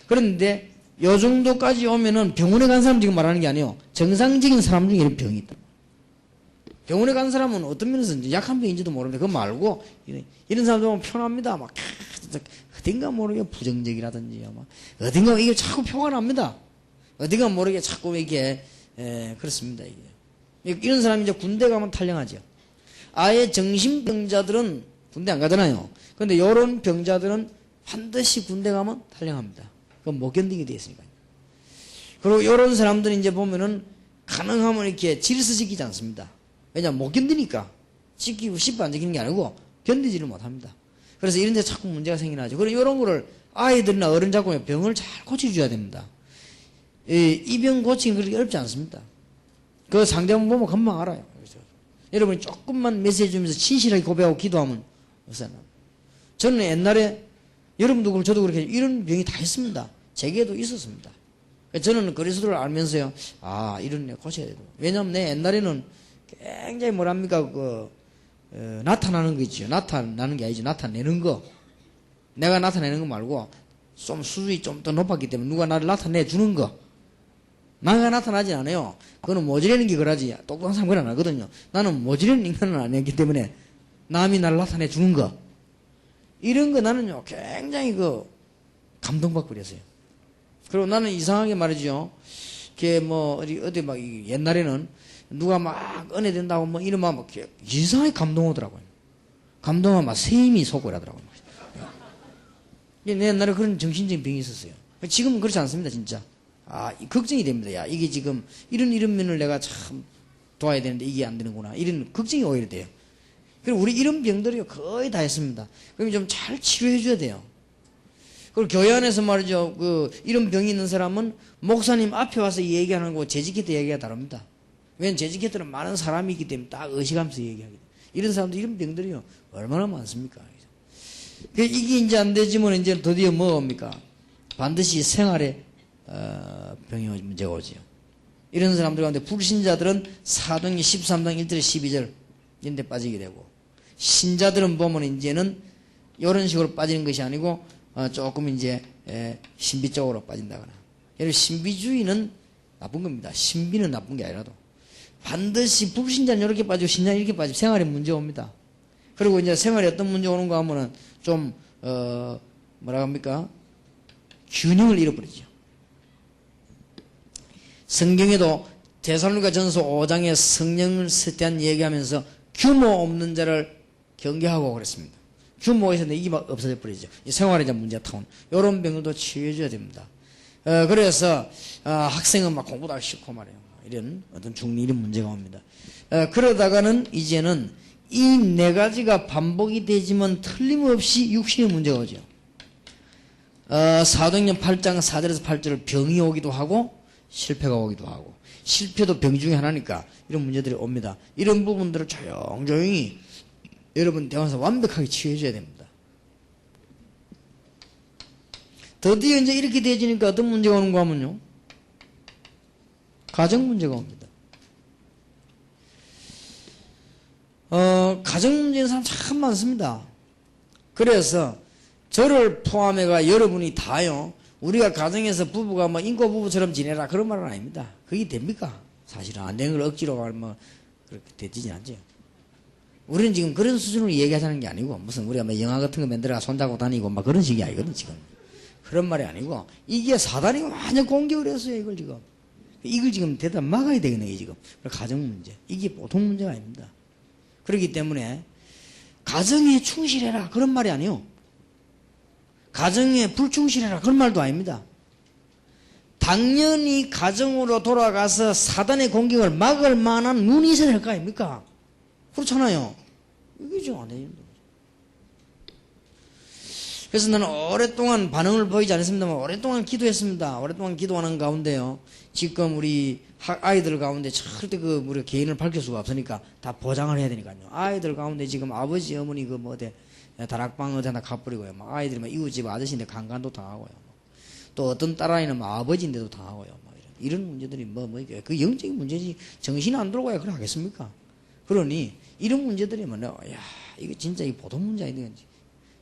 그런데 요 정도까지 오면은 병원에 간 사람 지금 말하는 게 아니에요. 정상적인 사람 중에 이런 병이 있다. 병원에 간 사람은 어떤 면에서 이제 약한 병인지도 모르는데 그거 말고 이런 사람들 보면 편합니다. 막 어딘가 모르게 부정적이라든지 막 어딘가 이게 자꾸 표가 납니다. 어딘가 모르게 자꾸 이게 그렇습니다. 이게 이런 사람이 이제 군대 가면 탈령하죠. 아예 정신병자들은 군대 안 가잖아요. 그런데 이런 병자들은 반드시 군대 가면 탈령합니다. 그건 못 견디게 되어 있으니까요. 그리고 이런 사람들은 이제 보면은 가능하면 이렇게 질서지키지 않습니다. 왜냐하면 못 견디니까. 지키고 싶어 안 지키는 게 아니고 견디지를 못합니다. 그래서 이런 데 자꾸 문제가 생기나죠. 그리고 이런 거를 아이들이나 어른 잡고 병을 잘 고쳐줘야 됩니다. 이 병 고치기는 그렇게 어렵지 않습니다. 그 상대방 보면 금방 알아요. 그래서 여러분이 조금만 메시지 주면서 진실하게 고백하고 기도하면 없어요. 저는 옛날에 여러분도 그렇고 저도 그렇게 이런 병이 다 있습니다. 제게도 있었습니다. 저는 그리스도를 알면서요. 아, 이런 애 고쳐야 돼요. 왜냐하면 내 옛날에는 굉장히 뭐랍니까 나타나는 거 있죠. 나타나는 게 아니죠. 나타내는 거. 내가 나타내는 거 말고 좀 수준이 좀 더 높았기 때문에 누가 나를 나타내 주는 거. 나가 나타나지 않아요. 그거는 모지르는 게 그러지. 똑똑한 사람 그건 안 하거든요. 나는 모지르는 인간은 아니었기 때문에 남이 나를 나타내 주는 거. 이런 거 나는요, 굉장히 감동받고 그랬어요. 그리고 나는 이상하게 말이죠. 걔 어디 막 옛날에는 누가 막 은혜 된다고 이러면 막 이상하게 감동하더라고요. 감동하면 막 세임이 솟고 이러더라고요. 내 옛날에 그런 정신적인 병이 있었어요. 지금은 그렇지 않습니다, 진짜. 걱정이 됩니다. 야, 이게 지금 이런 면을 내가 참 도와야 되는데 이게 안 되는구나. 이런 걱정이 오히려 돼요. 그리고 우리 이런 병들이요, 거의 다 했습니다. 그럼 좀 잘 치료해 줘야 돼요. 그리고 교회 안에서 말이죠, 이런 병이 있는 사람은 목사님 앞에 와서 얘기하는 거고 재직회 때 얘기가 다릅니다. 왜냐면 재직회 때는 많은 사람이 있기 때문에 딱 의식하면서 얘기하게 돼요. 이런 사람들, 이런 병들이요, 얼마나 많습니까? 이게 이제 안 되지만 이제 드디어 뭡니까? 반드시 생활에 병이 문제가 오지요. 이런 사람들 가운데 불신자들은 사도행전 13장 1절 12절 이런 데 빠지게 되고, 신자들은 보면 이제는 이런 식으로 빠지는 것이 아니고 조금 이제 신비 쪽으로 빠진다거나. 여러분, 신비주의는 나쁜 겁니다. 신비는 나쁜 게 아니라도 반드시 불신자는 이렇게 빠지고 신자는 이렇게 빠지고 생활에 문제 옵니다. 그리고 이제 생활에 어떤 문제 오는가 하면은 좀 뭐라 합니까? 균형을 잃어버리죠. 성경에도 데살로니가전서 5장에 성령을 대한 얘기하면서 규모 없는 자를 경계하고 그랬습니다. 규모에서 이게 막 없어져 버리죠. 생활에 대한 문제가 타온 이런 병들도 치유해줘야 됩니다. 그래서 학생은 막 공부도 하기 싫고 말이에요. 이런 어떤 중리 이런 문제가 옵니다. 그러다가는 이제는 이 네 가지가 반복이 되지만 틀림없이 육신의 문제가 오죠. 사도행전 8장 4절에서 8절 병이 오기도 하고 실패가 오기도 하고, 실패도 병 중에 하나니까 이런 문제들이 옵니다. 이런 부분들을 조용조용히 여러분 대화에서 완벽하게 치유해줘야 됩니다. 드디어 이제 이렇게 되어지니까 어떤 문제가 오는가 하면요, 가정 문제가 옵니다. 가정 문제인 사람 참 많습니다. 그래서 저를 포함해가 여러분이 다요, 우리가 가정에서 부부가 인고 부부처럼 지내라 그런 말은 아닙니다. 그게 됩니까? 사실은 안 되는 걸 억지로 하면 그렇게 되지 않죠. 우리는 지금 그런 수준으로 얘기하자는 게 아니고, 무슨 우리가 영화 같은 거 만들어 손잡고 다니고 그런 식이 아니거든, 지금. 그런 말이 아니고 이게 사단이 완전 공격을 했어요. 이걸 지금 대다 막아야 되겠네요. 지금 가정 문제 이게 보통 문제가 아닙니다. 그렇기 때문에 가정에 충실해라 그런 말이 아니요. 가정에 불충실해라 그런 말도 아닙니다. 당연히 가정으로 돌아가서 사단의 공격을 막을 만한 눈이 있어야 될 거 아닙니까? 그렇잖아요. 이게 지금 안 해요. 그래서 나는 오랫동안 반응을 보이지 않았습니다만 오랫동안 기도했습니다. 오랫동안 기도하는 가운데요. 지금 우리 아이들 가운데 절대 우리 개인을 밝힐 수가 없으니까 다 보장을 해야 되니까요. 아이들 가운데 지금 아버지 어머니 다락방 어디나 가버리고요. 막 아이들이 막 이웃집 아저씨인데 강간도 당하고요. 또 어떤 딸아이는 막 아버지인데도 당하고요. 막 이런 문제들이 그 영적인 문제지 정신이 안 돌아가야 그래 하겠습니까? 그러니 이런 문제들이 이거 진짜 이 보통 문제 아니지.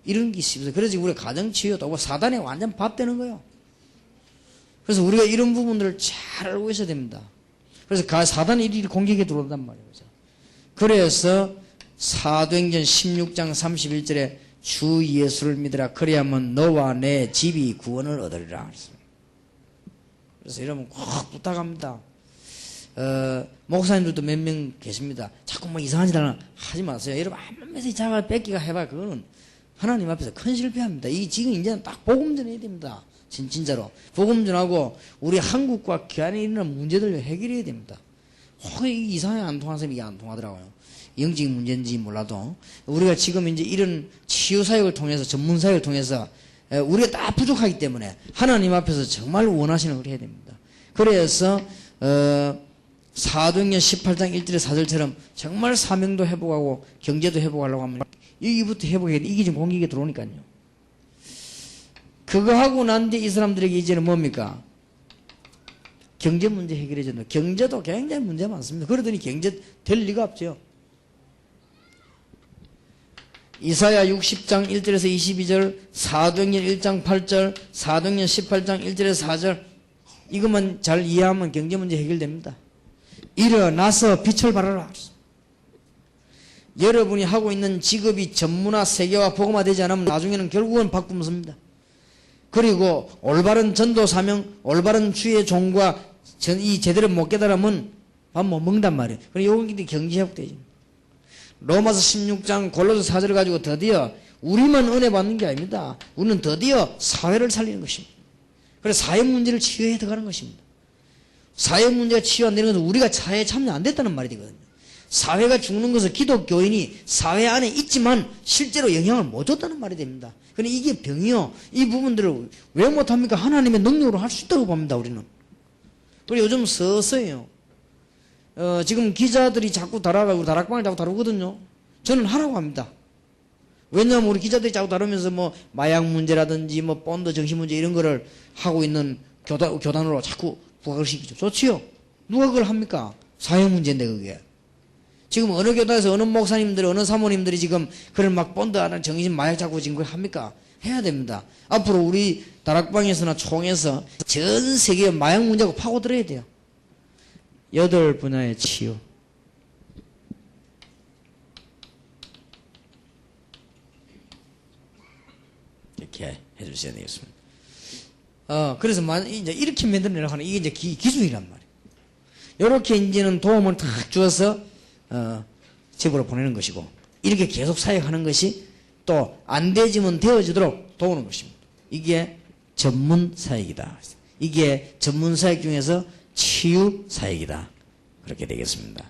이런 게 있어서 그래서 우리가 가정치유도 사단에 완전 밥되는 거예요. 그래서 우리가 이런 부분들을 잘 알고 있어야 됩니다. 그래서 사단이 일일이 공격에 들어온단 말이에요. 그래서 사도행전 16장 31절에 주 예수를 믿으라 그리하면 너와 내 집이 구원을 얻으리라. 그래서 여러분 꼭 부탁합니다. 목사님들도 몇 명 계십니다. 자꾸 이상한 짓 하지 마세요. 여러분 한번 메시지 자가 뺏기가 해봐. 그거는 하나님 앞에서 큰 실패합니다. 지금 이제는 딱 복음 전해야 됩니다. 진짜로. 복음 전하고 우리 한국과 기안에 일어나는 문제들 해결해야 됩니다. 이상하게 안 통하는 사람이 이게 안 통하더라고요. 영적인 문제인지 몰라도. 우리가 지금 이제 이런 치유사역을 통해서, 전문사역을 통해서 우리가 다 부족하기 때문에 하나님 앞에서 정말 원하시는 걸 해야 됩니다. 그래서, 사도행전 18장 1절에 4절처럼 정말 사명도 회복하고 경제도 회복하려고 하면 여기부터 회복해야 돼. 이게 지금 공격에 들어오니까요. 그거 하고 난 뒤에 이 사람들에게 이제는 뭡니까? 경제 문제 해결해 준다. 경제도 굉장히 문제 많습니다. 그러더니 경제 될 리가 없죠. 이사야 60장 1절에서 22절, 사도행전 1장 8절, 사도행전 18장 1절에서 4절 이것만 잘 이해하면 경제 문제 해결됩니다. 일어나서 빛을 발하라. 여러분이 하고 있는 직업이 전문화, 세계화, 복음화 되지 않으면 나중에는 결국은 바꿈습니다. 그리고 올바른 전도 사명, 올바른 주의 종과 이 제대로 못 깨달으면 밥 못 먹는단 말이에요. 그래서 요건 경제 회복되죠. 로마서 16장 골로새 4절을 가지고 드디어 우리만 은혜 받는 게 아닙니다. 우리는 드디어 사회를 살리는 것입니다. 그래서 사회 문제를 치유해 들어가는 것입니다. 사회 문제가 치유 안 되는 것은 우리가 사회에 참여 안 됐다는 말이 되거든요. 사회가 죽는 것은 기독교인이 사회 안에 있지만 실제로 영향을 못 줬다는 말이 됩니다. 그런데 이게 병이요. 이 부분들을 왜 못합니까? 하나님의 능력으로 할 수 있다고 봅니다. 우리는. 그리고 요즘 서서요. 지금 기자들이 자꾸 다뤄가지고 다락방을 자꾸 다루거든요. 저는 하라고 합니다. 왜냐하면 우리 기자들이 자꾸 다루면서 마약 문제라든지 본드 정신 문제 이런 거를 하고 있는 교단으로 자꾸 부각을 시키죠. 좋지요. 누가 그걸 합니까? 사회 문제인데 그게. 지금 어느 교단에서 어느 목사님들, 어느 사모님들이 지금 그런 본드하는 정신 마약 잡고 지금 그걸 합니까? 해야 됩니다. 앞으로 우리 다락방에서나 총에서 전 세계 마약 문제하고 파고들어야 돼요. 8분야의 치유. 이렇게 해주셔야 되겠습니다. 그래서 이제 이렇게 만들어내려고 하는 이게 이제 기술이란 말이에요. 이렇게 이제는 도움을 탁 주어서 집으로 보내는 것이고 이렇게 계속 사역하는 것이 또 안 되지면 되어지도록 도우는 것입니다. 이게 전문 사역이다. 이게 전문 사역 중에서 치유 사역이다. 그렇게 되겠습니다.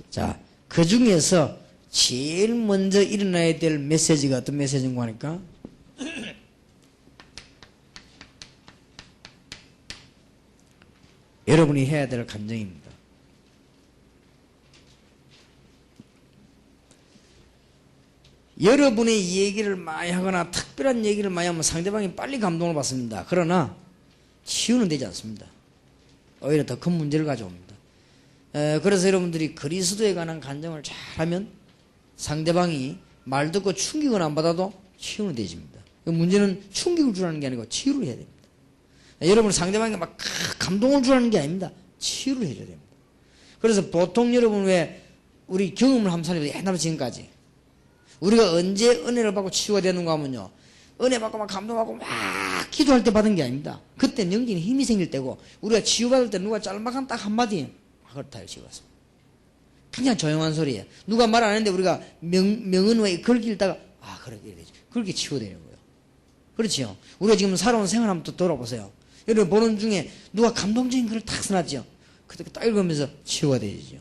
자, 그 중에서 제일 먼저 일어나야 될 메시지가 어떤 메시지인가 하니까 여러분이 해야 될 감정입니다. 여러분의 얘기를 많이 하거나 특별한 얘기를 많이 하면 상대방이 빨리 감동을 받습니다. 그러나 치유는 되지 않습니다. 오히려 더 큰 문제를 가져옵니다. 그래서 여러분들이 그리스도에 관한 간증을 잘하면 상대방이 말 듣고 충격을 안 받아도 치유는 되집니다. 문제는 충격을 주라는 게 아니고 치유를 해야 됩니다. 여러분 상대방이 막 감동을 주라는 게 아닙니다. 치유를 해줘야 됩니다. 그래서 보통 여러분 왜 우리 경험을 한번 살려도 옛날부터 지금까지 우리가 언제 은혜를 받고 치유가 되는가 하면요. 은혜 받고 막 감동받고 막 기도할 때 받은 게 아닙니다. 그때 영적인 힘이 생길 때고, 우리가 치유받을 때 누가 짤막한 딱 한마디, 그렇다 치유받습니다. 그냥 조용한 소리에 누가 말 안 했는데 우리가 명은 왜 그렇게 읽다가 그렇게 되죠. 그렇게 치유되는 거예요. 그렇지요. 우리가 지금 살아온 생활 한번 또 돌아보세요. 여러분 보는 중에 누가 감동적인 글을 탁 써놨죠. 그때 딱 읽으면서 치유가 되죠.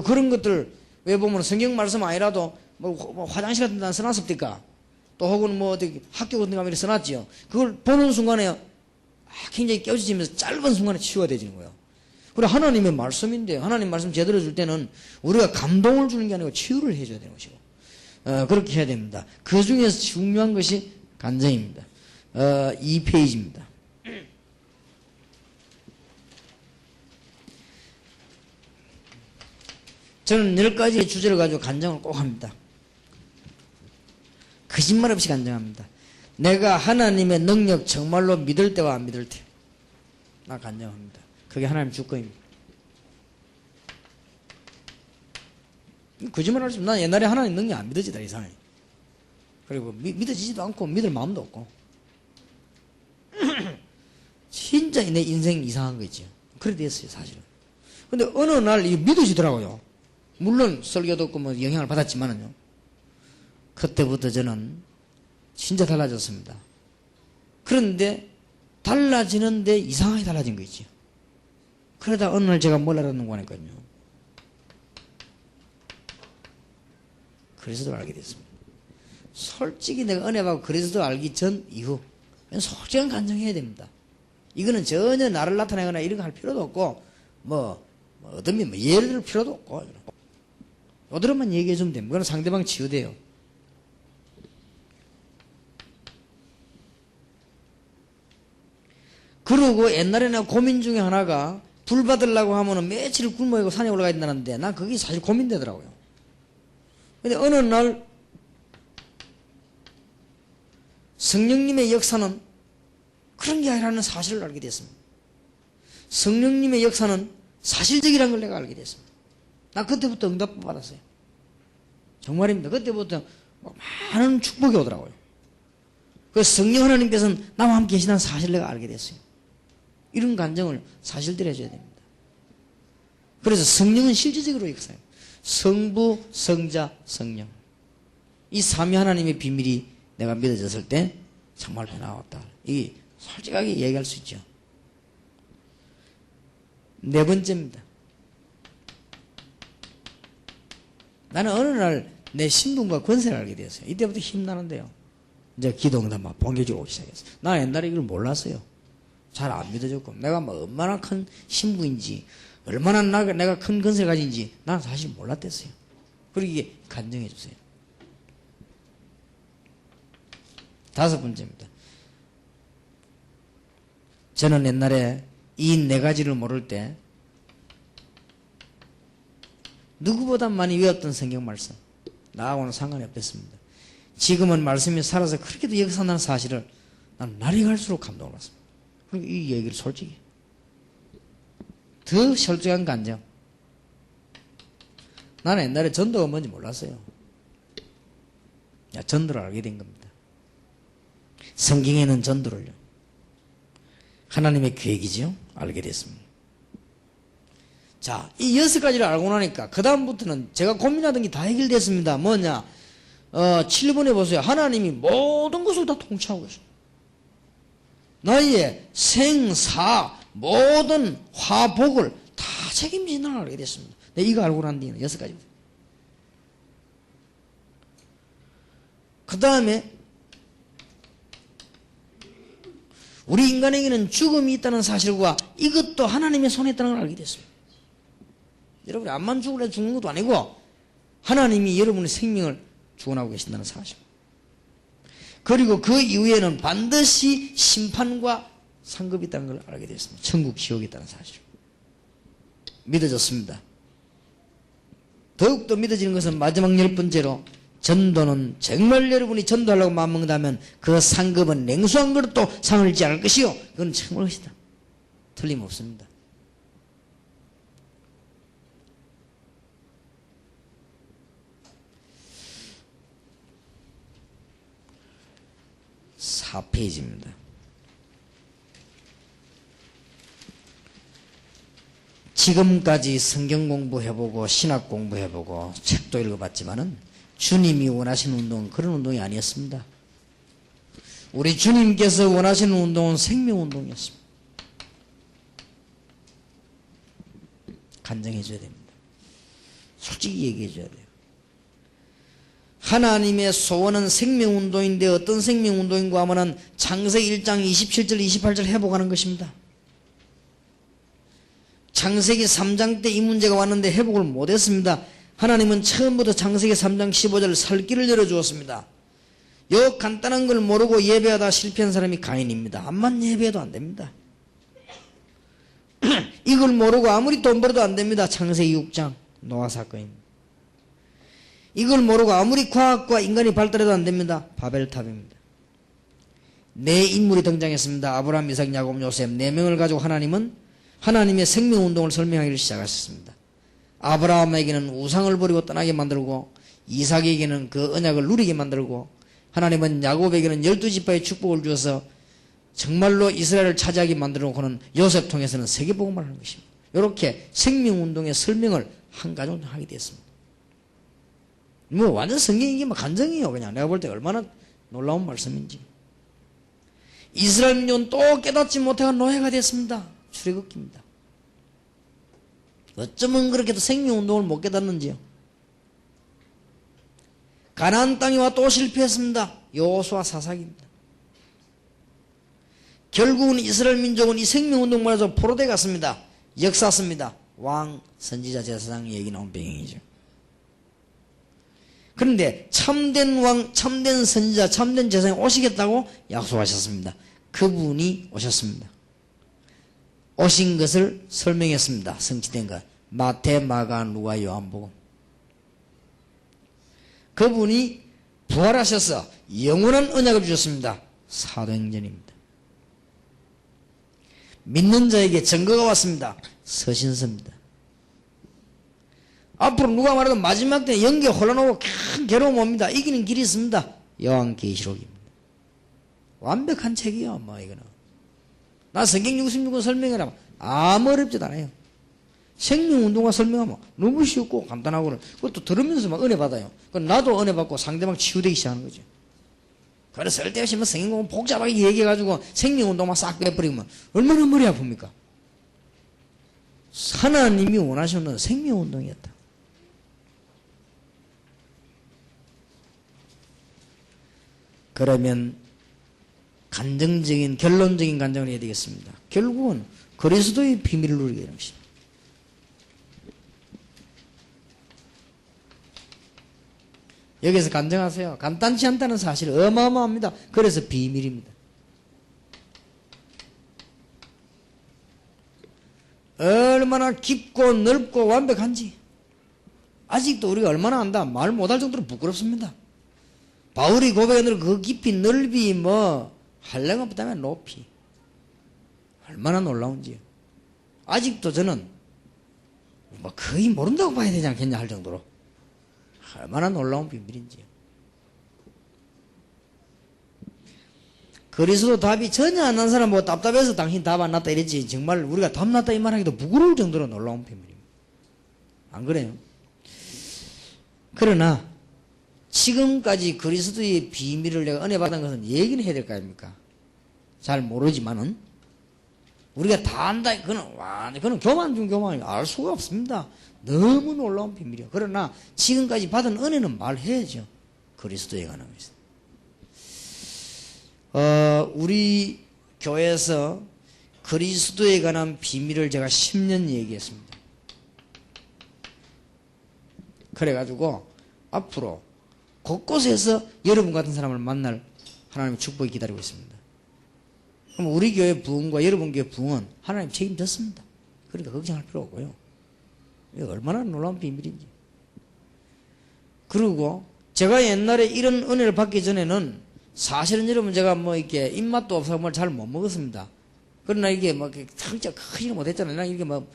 그런 것들 왜 보면 성경 말씀 아니라도 뭐 화장실 같은 데 써놨습니까? 또 혹은 뭐 어디 학교 같은 데 가면 써놨지요. 그걸 보는 순간에 굉장히 깨어지면서 짧은 순간에 치유가 되지는 거예요. 그리고 하나님의 말씀인데 하나님 말씀 제대로 줄 때는 우리가 감동을 주는 게 아니고 치유를 해줘야 되는 것이고 그렇게 해야 됩니다. 그 중에서 중요한 것이 간증입니다. 2페이지입니다. 저는 10가지의 주제를 가지고 간증을 꼭 합니다. 거짓말 없이 간증합니다. 내가 하나님의 능력 정말로 믿을 때와 안 믿을 때 나 간증합니다. 그게 하나님 주권입니다. 거짓말 할 수 없어. 난 옛날에 하나님 능력 안 믿어지다 이상해. 그리고 믿어지지도 않고 믿을 마음도 없고 진짜 내 인생 이상한 거 있죠. 그래 됐어요 사실은. 근데 어느 날 이게 믿어지더라고요. 물론 설교도 없고 뭐 영향을 받았지만은요. 그때부터 저는 진짜 달라졌습니다. 그런데 달라지는데 이상하게 달라진 거 있죠. 그러다 어느 날 제가 뭘 알았는 거니까요. 그리스도를 알게 됐습니다. 솔직히 내가 은혜 받고 그리스도 알기 전 이후 솔직한 간증해야 됩니다. 이거는 전혀 나를 나타내거나 이런 거 할 필요도 없고 어떤 예를 들 필요도 없고 요대로만 얘기해 주면 됩니다. 그건 상대방 치유돼요. 그리고 옛날에 내가 고민 중에 하나가 불 받으려고 하면은 며칠 굶어 있고 산에 올라가야 된다는데 난 그게 사실 고민되더라고요. 근데 어느 날 성령님의 역사는 그런 게 아니라는 사실을 알게 됐습니다. 성령님의 역사는 사실적이라는 걸 내가 알게 됐습니다. 나 그때부터 응답 받았어요. 정말입니다. 그때부터 많은 축복이 오더라고요. 그 성령 하나님께서는 나와 함께 계시다는 사실을 내가 알게 됐어요. 이런 간증을 사실대로 해줘야 됩니다. 그래서 성령은 실질적으로 역사해요. 성부, 성자, 성령. 이 삼위 하나님의 비밀이 내가 믿어졌을 때 정말 변화왔다. 이게 솔직하게 얘기할 수 있죠. 네 번째입니다. 나는 어느 날 내 신분과 권세를 알게 되었어요. 이때부터 힘나는데요. 이제 기도응답 막 번개주고 오기 시작했어요. 나 옛날에 이걸 몰랐어요. 잘 안 믿어졌고 내가 뭐 얼마나 큰 신부인지 얼마나 내가 큰 권세를 가진지 나는 사실 몰랐댔어요. 그리고 이게 간증해 주세요. 다섯 번째입니다. 저는 옛날에 이 네 가지를 모를 때 누구보다 많이 외웠던 성경 말씀 나하고는 상관이 없었습니다. 지금은 말씀이 살아서 그렇게도 역사한다는 사실을 난 날이 갈수록 감동을 받습니다. 그리고 이 얘기를 솔직히 더 철저한 간증. 나는 옛날에 전도가 뭔지 몰랐어요. 전도를 알게 된 겁니다. 성경에는 전도를요. 하나님의 계획이죠. 알게 됐습니다. 자, 이 6가지를 알고 나니까 그 다음부터는 제가 고민하던 게 다 해결됐습니다. 뭐냐? 7번에 보세요. 하나님이 모든 것을 다 통치하고 있어요. 너희의 생사 모든 화복을 다 책임진다는 걸 알게 됐습니다. 네, 이거 알고 난 뒤에는 6가지입니다. 그 다음에 우리 인간에게는 죽음이 있다는 사실과 이것도 하나님의 손에 있다는 걸 알게 됐습니다. 여러분이 암만 죽으려 죽는 것도 아니고 하나님이 여러분의 생명을 주관하고 계신다는 사실. 그리고 그 이후에는 반드시 심판과 상급이 있다는 걸 알게 됐습니다. 천국, 지옥이 있다는 사실. 믿어졌습니다. 더욱더 믿어지는 것은 마지막 10번째로 전도는 정말 여러분이 전도하려고 마음먹는다면 그 상급은 냉수한 것도 상을 잃지 않을 것이요. 그건 정말 것이다. 틀림없습니다. (4페이지입니다) 지금까지 성경 공부해보고 신학 공부해보고 책도 읽어봤지만은 주님이 원하시는 운동은 그런 운동이 아니었습니다. 우리 주님께서 원하시는 운동은 생명운동이었습니다. 간증해줘야 됩니다. 솔직히 얘기해줘야 돼요. 하나님의 소원은 생명운동인데 어떤 생명운동인가 하면은 창세기 1장 27절 28절 회복하는 것입니다. 창세기 3장 때 이 문제가 왔는데 회복을 못했습니다. 하나님은 처음부터 창세기 3장 15절 살길을 열어주었습니다. 요 간단한 걸 모르고 예배하다 실패한 사람이 가인입니다. 암만 예배해도 안 됩니다. 이걸 모르고 아무리 돈 벌어도 안 됩니다. 창세기 6장 노아 사건입니다. 이걸 모르고 아무리 과학과 인간이 발달해도 안 됩니다. 바벨탑입니다. 네 인물이 등장했습니다. 아브라함, 이삭, 야곱, 요셉 4명을 가지고 하나님은 하나님의 생명운동을 설명하기를 시작하셨습니다. 아브라함에게는 우상을 버리고 떠나게 만들고 이삭에게는 그 언약을 누리게 만들고 하나님은 야곱에게는 12지파의 축복을 주어서 정말로 이스라엘을 차지하게 만들어놓고는 요셉 통해서는 세계복음을 하는 것입니다. 이렇게 생명운동의 설명을 한 가정 하게 됐습니다. 뭐 완전 성경이게 뭐 간증이에요. 그냥 내가 볼 때 얼마나 놀라운 말씀인지. 이스라엘 민족은 또 깨닫지 못해가 노예가 됐습니다. 출애굽기입니다. 어쩌면 그렇게도 생명운동을 못 깨닫는지요. 가나안 땅에 와 또 실패했습니다. 여호수아 사사기입니다. 결국은 이스라엘 민족은 이 생명운동 말해서 포로돼 갔습니다. 역사 씁니다. 왕, 선지자, 제사장 얘기 나온 배경이죠. 그런데 참된 왕, 참된 선지자, 참된 제사장이 오시겠다고 약속하셨습니다. 그분이 오셨습니다. 오신 것을 설명했습니다. 성취된 것. 마태, 마가, 누가, 요한복음. 그분이 부활하셔서 영원한 언약을 주셨습니다. 사도행전입니다. 믿는 자에게 증거가 왔습니다. 서신서입니다. 앞으로 누가 말해도 마지막 때 영계 혼란하고 큰 괴로움 옵니다. 이기는 길이 있습니다. 요한계시록입니다. 완벽한 책이요. 뭐 이거는. 나 성경 66권 설명해라. 아무 어렵지도 않아요. 생명운동과 설명하면 너무 쉽고 간단하고 그것도 들으면서 막 은혜 받아요. 그럼 나도 은혜 받고 상대방 치유되기 시작하는 거죠. 그래서 쓸데없이 뭐 성경 공부 복잡하게 얘기해가지고 생명운동만 싹 빼버리면 얼마나 머리 아픕니까? 하나님이 원하시는 생명운동이었다. 그러면 간증적인 결론적인 간증을 해야 되겠습니다. 결국은 그리스도의 비밀을 누리게 되는 것입니다. 여기서 간증하세요. 간단치 않다는 사실 어마어마합니다. 그래서 비밀입니다. 얼마나 깊고 넓고 완벽한지 아직도 우리가 얼마나 안다 말 못할 정도로 부끄럽습니다. 바울이 고백한 그 깊이 넓이 뭐 한량은 없다며 높이 얼마나 놀라운지요. 아직도 저는 뭐 거의 모른다고 봐야 되지 않겠냐 할 정도로 얼마나 놀라운 비밀인지요. 그리스도 답이 전혀 안 난 사람 뭐 답답해서 당신 답 안 났다 이랬지 정말 우리가 답 났다 이 말하기도 부끄러울 정도로 놀라운 비밀입니다. 안 그래요? 그러나 지금까지 그리스도의 비밀을 내가 은혜 받은 것은 얘기는 해야 될 거 아닙니까? 잘 모르지만은 우리가 다 안다 그는 교만 중 교만이 알 수가 없습니다. 너무 놀라운 비밀이에요. 그러나 지금까지 받은 은혜는 말해야죠. 그리스도에 관한 것입니다. 우리 교회에서 그리스도에 관한 비밀을 제가 10년 얘기했습니다. 그래가지고 앞으로 곳곳에서 여러분 같은 사람을 만날 하나님의 축복이 기다리고 있습니다. 그럼 우리 교회 부흥과 여러분 교회 부흥은 하나님 책임졌습니다. 그러니까 걱정할 필요 없고요. 이게 얼마나 놀라운 비밀인지. 그리고 제가 옛날에 이런 은혜를 받기 전에는 사실은 여러분 제가 뭐 이렇게 입맛도 없어서 뭘 잘 못 먹었습니다. 그러나 이게 뭐 진짜 크지는 못했잖아요. 난 이렇게 뭐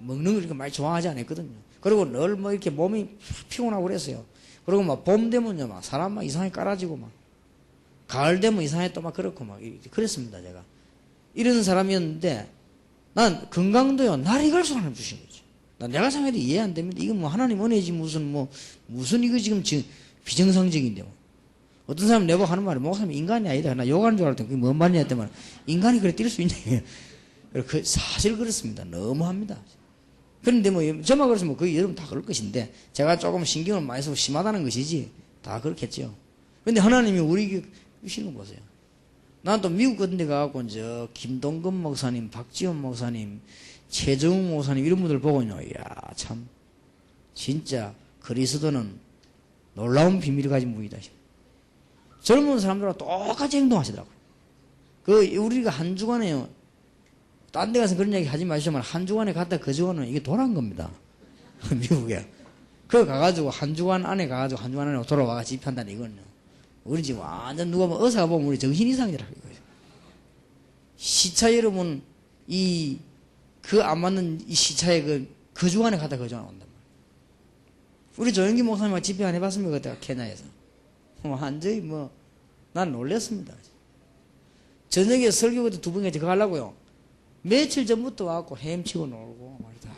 먹는 걸 이렇게 많이 좋아하지 않았거든요. 그리고 늘 뭐 이렇게 몸이 피곤하고 그랬어요. 그리고 막 봄 되면요 막 사람 막 이상하게 깔아지고 막 가을 되면 이상하게 또 막 그렇고 막 그랬습니다. 제가 이런 사람이었는데 난 건강도요, 날이 갈수록 하나님 주신 거지. 내가 생각해도 이해 안 됩니다. 이건 뭐 하나님 은혜지 무슨 이거 지금 비정상적인데 뭐. 어떤 사람 내보고 하는 말이 목사님 인간이 아니다. 나 욕하는 줄 알았더니 그게 뭔 말이냐 했더만 인간이 그래 뛸 수 있냐. 사실 그렇습니다. 너무합니다. 그런데 뭐 저만 그랬으면 거의 여러분 다 그럴 것인데 제가 조금 신경을 많이 써서 심하다는 것이지 다 그렇겠죠. 그런데 하나님이 우리 주시는 거 보세요. 난 또 미국 같은 데 가갖고 저 김동건 목사님, 박지원 목사님, 최정우 목사님 이런 분들 보고요. 이야 참 진짜 그리스도는 놀라운 비밀을 가진 분이다. 젊은 사람들하고 똑같이 행동하시더라고요. 우리가 한 주간에요. 딴 데 가서 그런 얘기 하지 마시지만 한 주간에 갔다 그 주간은 이게 돌아간 겁니다. 미국에. 그거 가가지고 한 주간 안에 가가지고 한 주간 안에 돌아와가 집회한다는 이거는요. 우리 지금 완전 누가 뭐 의사가 보면 우리 정신 이상이라고 이거예요. 시차 여러분 그 안 맞는 이 시차에 그 주간에 갔다 그 주간에 온단 말이에요. 우리 조영기 목사님하고 집회 안 해봤습니까? 그때가 케냐에서. 완전히 난 놀랬습니다. 저녁에 설교부터 2번 같이 가려고요. 며칠 전부터 와갖고 헤엄치고 놀고 말이다.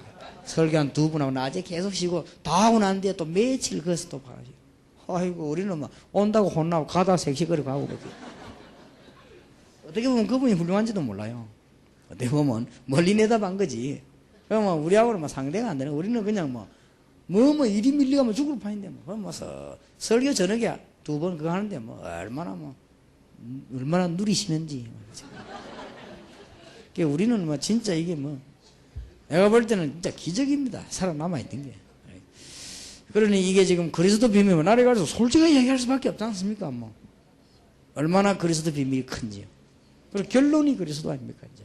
설교 한 2번 하고 낮에 계속 쉬고 다 하고 난 뒤에 또 며칠 거기서 또 봐야지. 아이고 우리는 온다고 혼나고 가다 섹시거리고 하고 그러지. 어떻게 보면 그분이 훌륭한지도 몰라요. 어떻게 보면 멀리 내다본 거지. 그러면 우리하고는 상대가 안 되는 거. 우리는 그냥 일이 밀려가면 죽을 판인데 설교 저녁에 2번 그거 하는데 얼마나 누리시는지. 우리는 진짜 이게 내가 볼 때는 진짜 기적입니다. 살아남아있던 게. 그러니 이게 지금 그리스도 비밀은 나를 가지고 솔직하게 얘기할 수밖에 없지 않습니까? 얼마나 그리스도 비밀이 큰지요. 그리고 결론이 그리스도 아닙니까? 이제.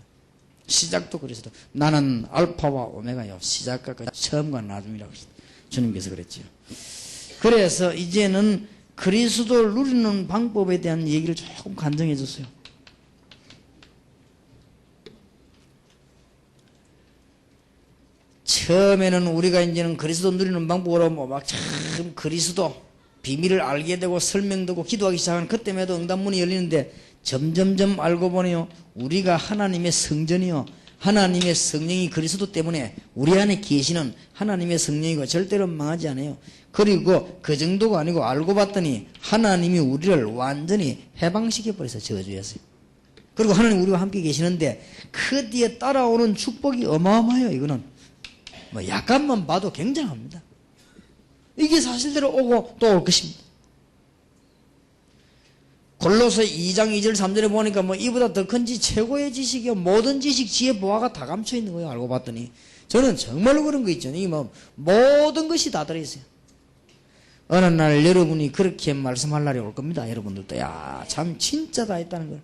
시작도 그리스도. 나는 알파와 오메가요. 시작과 끝, 처음과 나중이라고 주님께서 그랬지요. 그래서 이제는 그리스도를 누리는 방법에 대한 얘기를 조금 간증해 줬어요. 처음에는 우리가 이제는 그리스도 누리는 방법으로 참 그리스도 비밀을 알게 되고 설명되고 기도하기 시작하는 그때마다 응답문이 열리는데 점점점 알고 보네요. 우리가 하나님의 성전이요. 하나님의 성령이 그리스도 때문에 우리 안에 계시는 하나님의 성령이고 절대로 망하지 않아요. 그리고 그 정도가 아니고 알고 봤더니 하나님이 우리를 완전히 해방시켜버려서 저주했어요. 그리고 하나님 우리와 함께 계시는데 그 뒤에 따라오는 축복이 어마어마해요. 이거는 약간만 봐도 굉장합니다. 이게 사실대로 오고 또 올 것입니다. 골로새 2장 2절 3절에 보니까 이보다 더 큰지 최고의 지식이요 모든 지식 지혜 보화가 다 감춰 있는 거예요. 알고 봤더니 저는 정말로 그런 거 있잖아요. 모든 것이 다 들어있어요. 어느 날 여러분이 그렇게 말씀할 날이 올 겁니다. 여러분들도 참 진짜 다 있다는 걸.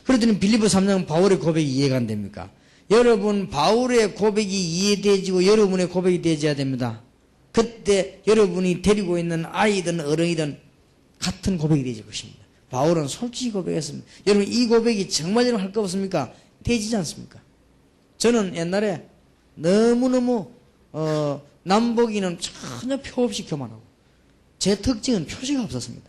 그랬더니 빌립보 3장 바울의 고백이 이해가 안 됩니까? 여러분 바울의 고백이 이해되지고 여러분의 고백이 되어야 됩니다. 그때 여러분이 데리고 있는 아이든 어른이든 같은 고백이 되질 것입니다. 바울은 솔직히 고백했습니다. 여러분 이 고백이 정말 여러분 할 거 없습니까? 되지지 않습니까? 저는 옛날에 너무너무 남보기는 전혀 표 없이 교만하고 제 특징은 표시가 없었습니다.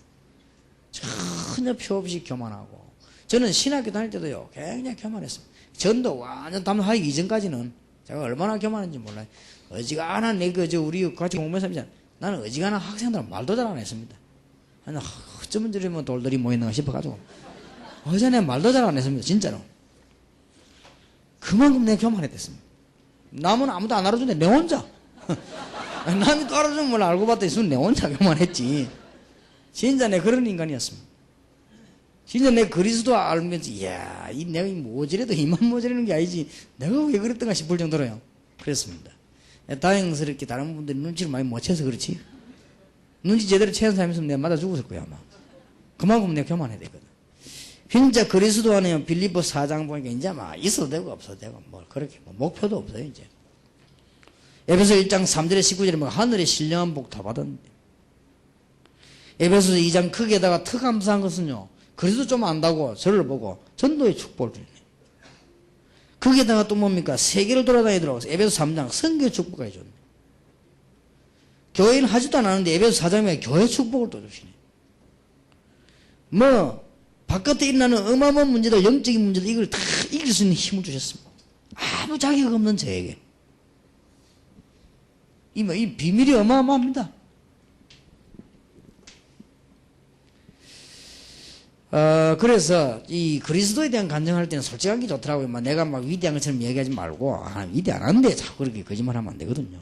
전혀 표 없이 교만하고 저는 신학교 다닐 때도요 굉장히 교만했습니다. 전도 완전 담하기 이전까지는 제가 얼마나 교만한지 몰라요. 어지간한 우리 같이 공부한 사람이잖아요. 나는 어지간한 학생들은 말도 잘 안 했습니다. 아니, 어쩌면 저러면 돌들이 모였나 싶어가지고. 어제는 말도 잘 안 했습니다. 진짜로. 그만큼 내가 교만했댔습니다. 남은 아무도 안 알아주는데 내 혼자. 남이 또 알아주는 걸 알고 봤더니 내 혼자 교만했지. 진짜 내가 그런 인간이었습니다. 진짜 내가 그리스도 알면서 이야 내가 모자라도 이만 모자라는 게 아니지 내가 왜 그랬던가 싶을 정도로요. 그랬습니다. 다행스럽게 다른 분들이 눈치를 많이 못 채서 그렇지. 눈치 제대로 채는 사람이었으면 내가 맞아 죽었을 거야 아마. 그만큼 내가 교만해야 되거든. 진짜 그리스도 안에 빌립보 4장 보니까 이제 있어도 되고 없어도 되고 그렇게 목표도 없어요 이제. 에베소 1장 3절에 19절에 하늘의 신령한 복 다 받았는데. 에베소 2장 크게다가 더 감사한 것은요. 그리스도 좀 안다고 저를 보고 전도의 축복을 주네. 거기에다가 또 뭡니까? 세계를 돌아다니더라고. 에베소 3장 선교 축복까지 줬네. 교회는 하지도 않았는데 에베소 4장에 교회 축복을 또 주시네. 바깥에 일어나는 어마어마한 문제도 영적인 문제도 이걸 다 이길 수 있는 힘을 주셨습니다. 아무 자격 없는 저에게. 이 비밀이 어마어마합니다. 그래서 이 그리스도에 대한 간증할 때는 솔직하게 좋더라고요. 내가 막 위대한 것처럼 얘기하지 말고, 위대 안 하는데 자꾸 그렇게 거짓말하면 안 되거든요.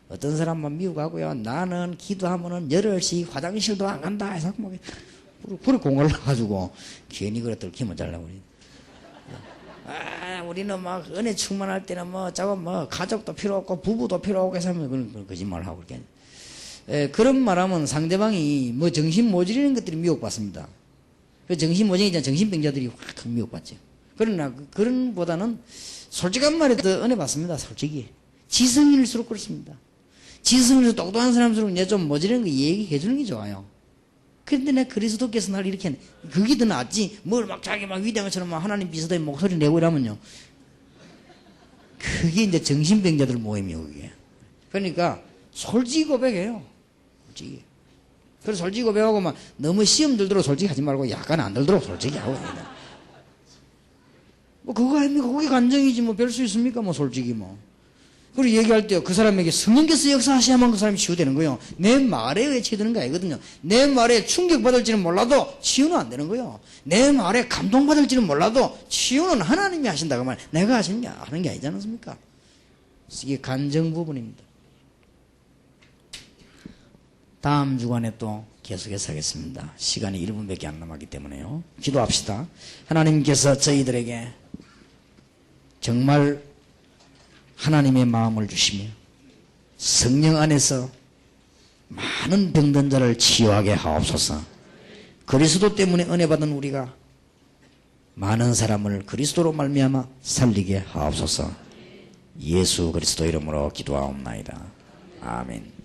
어떤 사람만 미워가고요. 나는 기도하면은 8시 화장실도 안 간다 해서 막 그래 공갈라가지고 괜히 그래 들키면 잘라고 그래. 우리는 막 은혜 충만할 때는 뭐 저거 뭐 가족도 필요 없고 부부도 필요 없고 해서 그런 거짓말하고 그렇게. 그런 말하면 상대방이 뭐 정신 모질이는 것들이 미혹받습니다. 그 정신 모질이 있잖아요. 정신병자들이 확 미혹받죠. 그러나 그런 보다는 솔직한 말에 더 은혜 받습니다. 솔직히. 지성인일수록 그렇습니다. 지성인일수록 똑똑한 사람일수록 이제 좀 모질한 거 얘기해 주는 게 좋아요. 그런데 내 그리스도께서 날 이렇게 그게 더 낫지. 뭘 막 자기 막 위대한 것처럼 막 하나님 비슷하게 목소리 내고 이러면요. 그게 이제 정신병자들 모임이에요, 그게. 그러니까 솔직히 고백해요. 솔직히. 그래서 솔직히 고백하고 막 너무 시험 들도록 솔직히 하지 말고 약간 안 들도록 솔직히 하고. 뭐 그거 아닙니까? 그게 간증이지 뭐 별 수 있습니까? 뭐 솔직히 뭐. 그리고 얘기할 때요, 그 사람에게 성령께서 역사하셔야만 그 사람이 치유되는 거예요. 내 말에 의해 치유되는 거 아니거든요. 내 말에 충격받을지는 몰라도 치유는 안 되는 거예요. 내 말에 감동받을지는 몰라도 치유는 하나님이 하신다고 말, 내가 하는 게 아니지 않습니까? 이게 간증 부분입니다. 다음 주간에 또 계속해서 하겠습니다. 시간이 1분밖에 안 남았기 때문에요. 기도합시다. 하나님께서 저희들에게 정말 하나님의 마음을 주시며 성령 안에서 많은 병든 자를 치유하게 하옵소서. 그리스도 때문에 은혜 받은 우리가 많은 사람을 그리스도로 말미암아 살리게 하옵소서. 예수 그리스도 이름으로 기도하옵나이다. 아멘.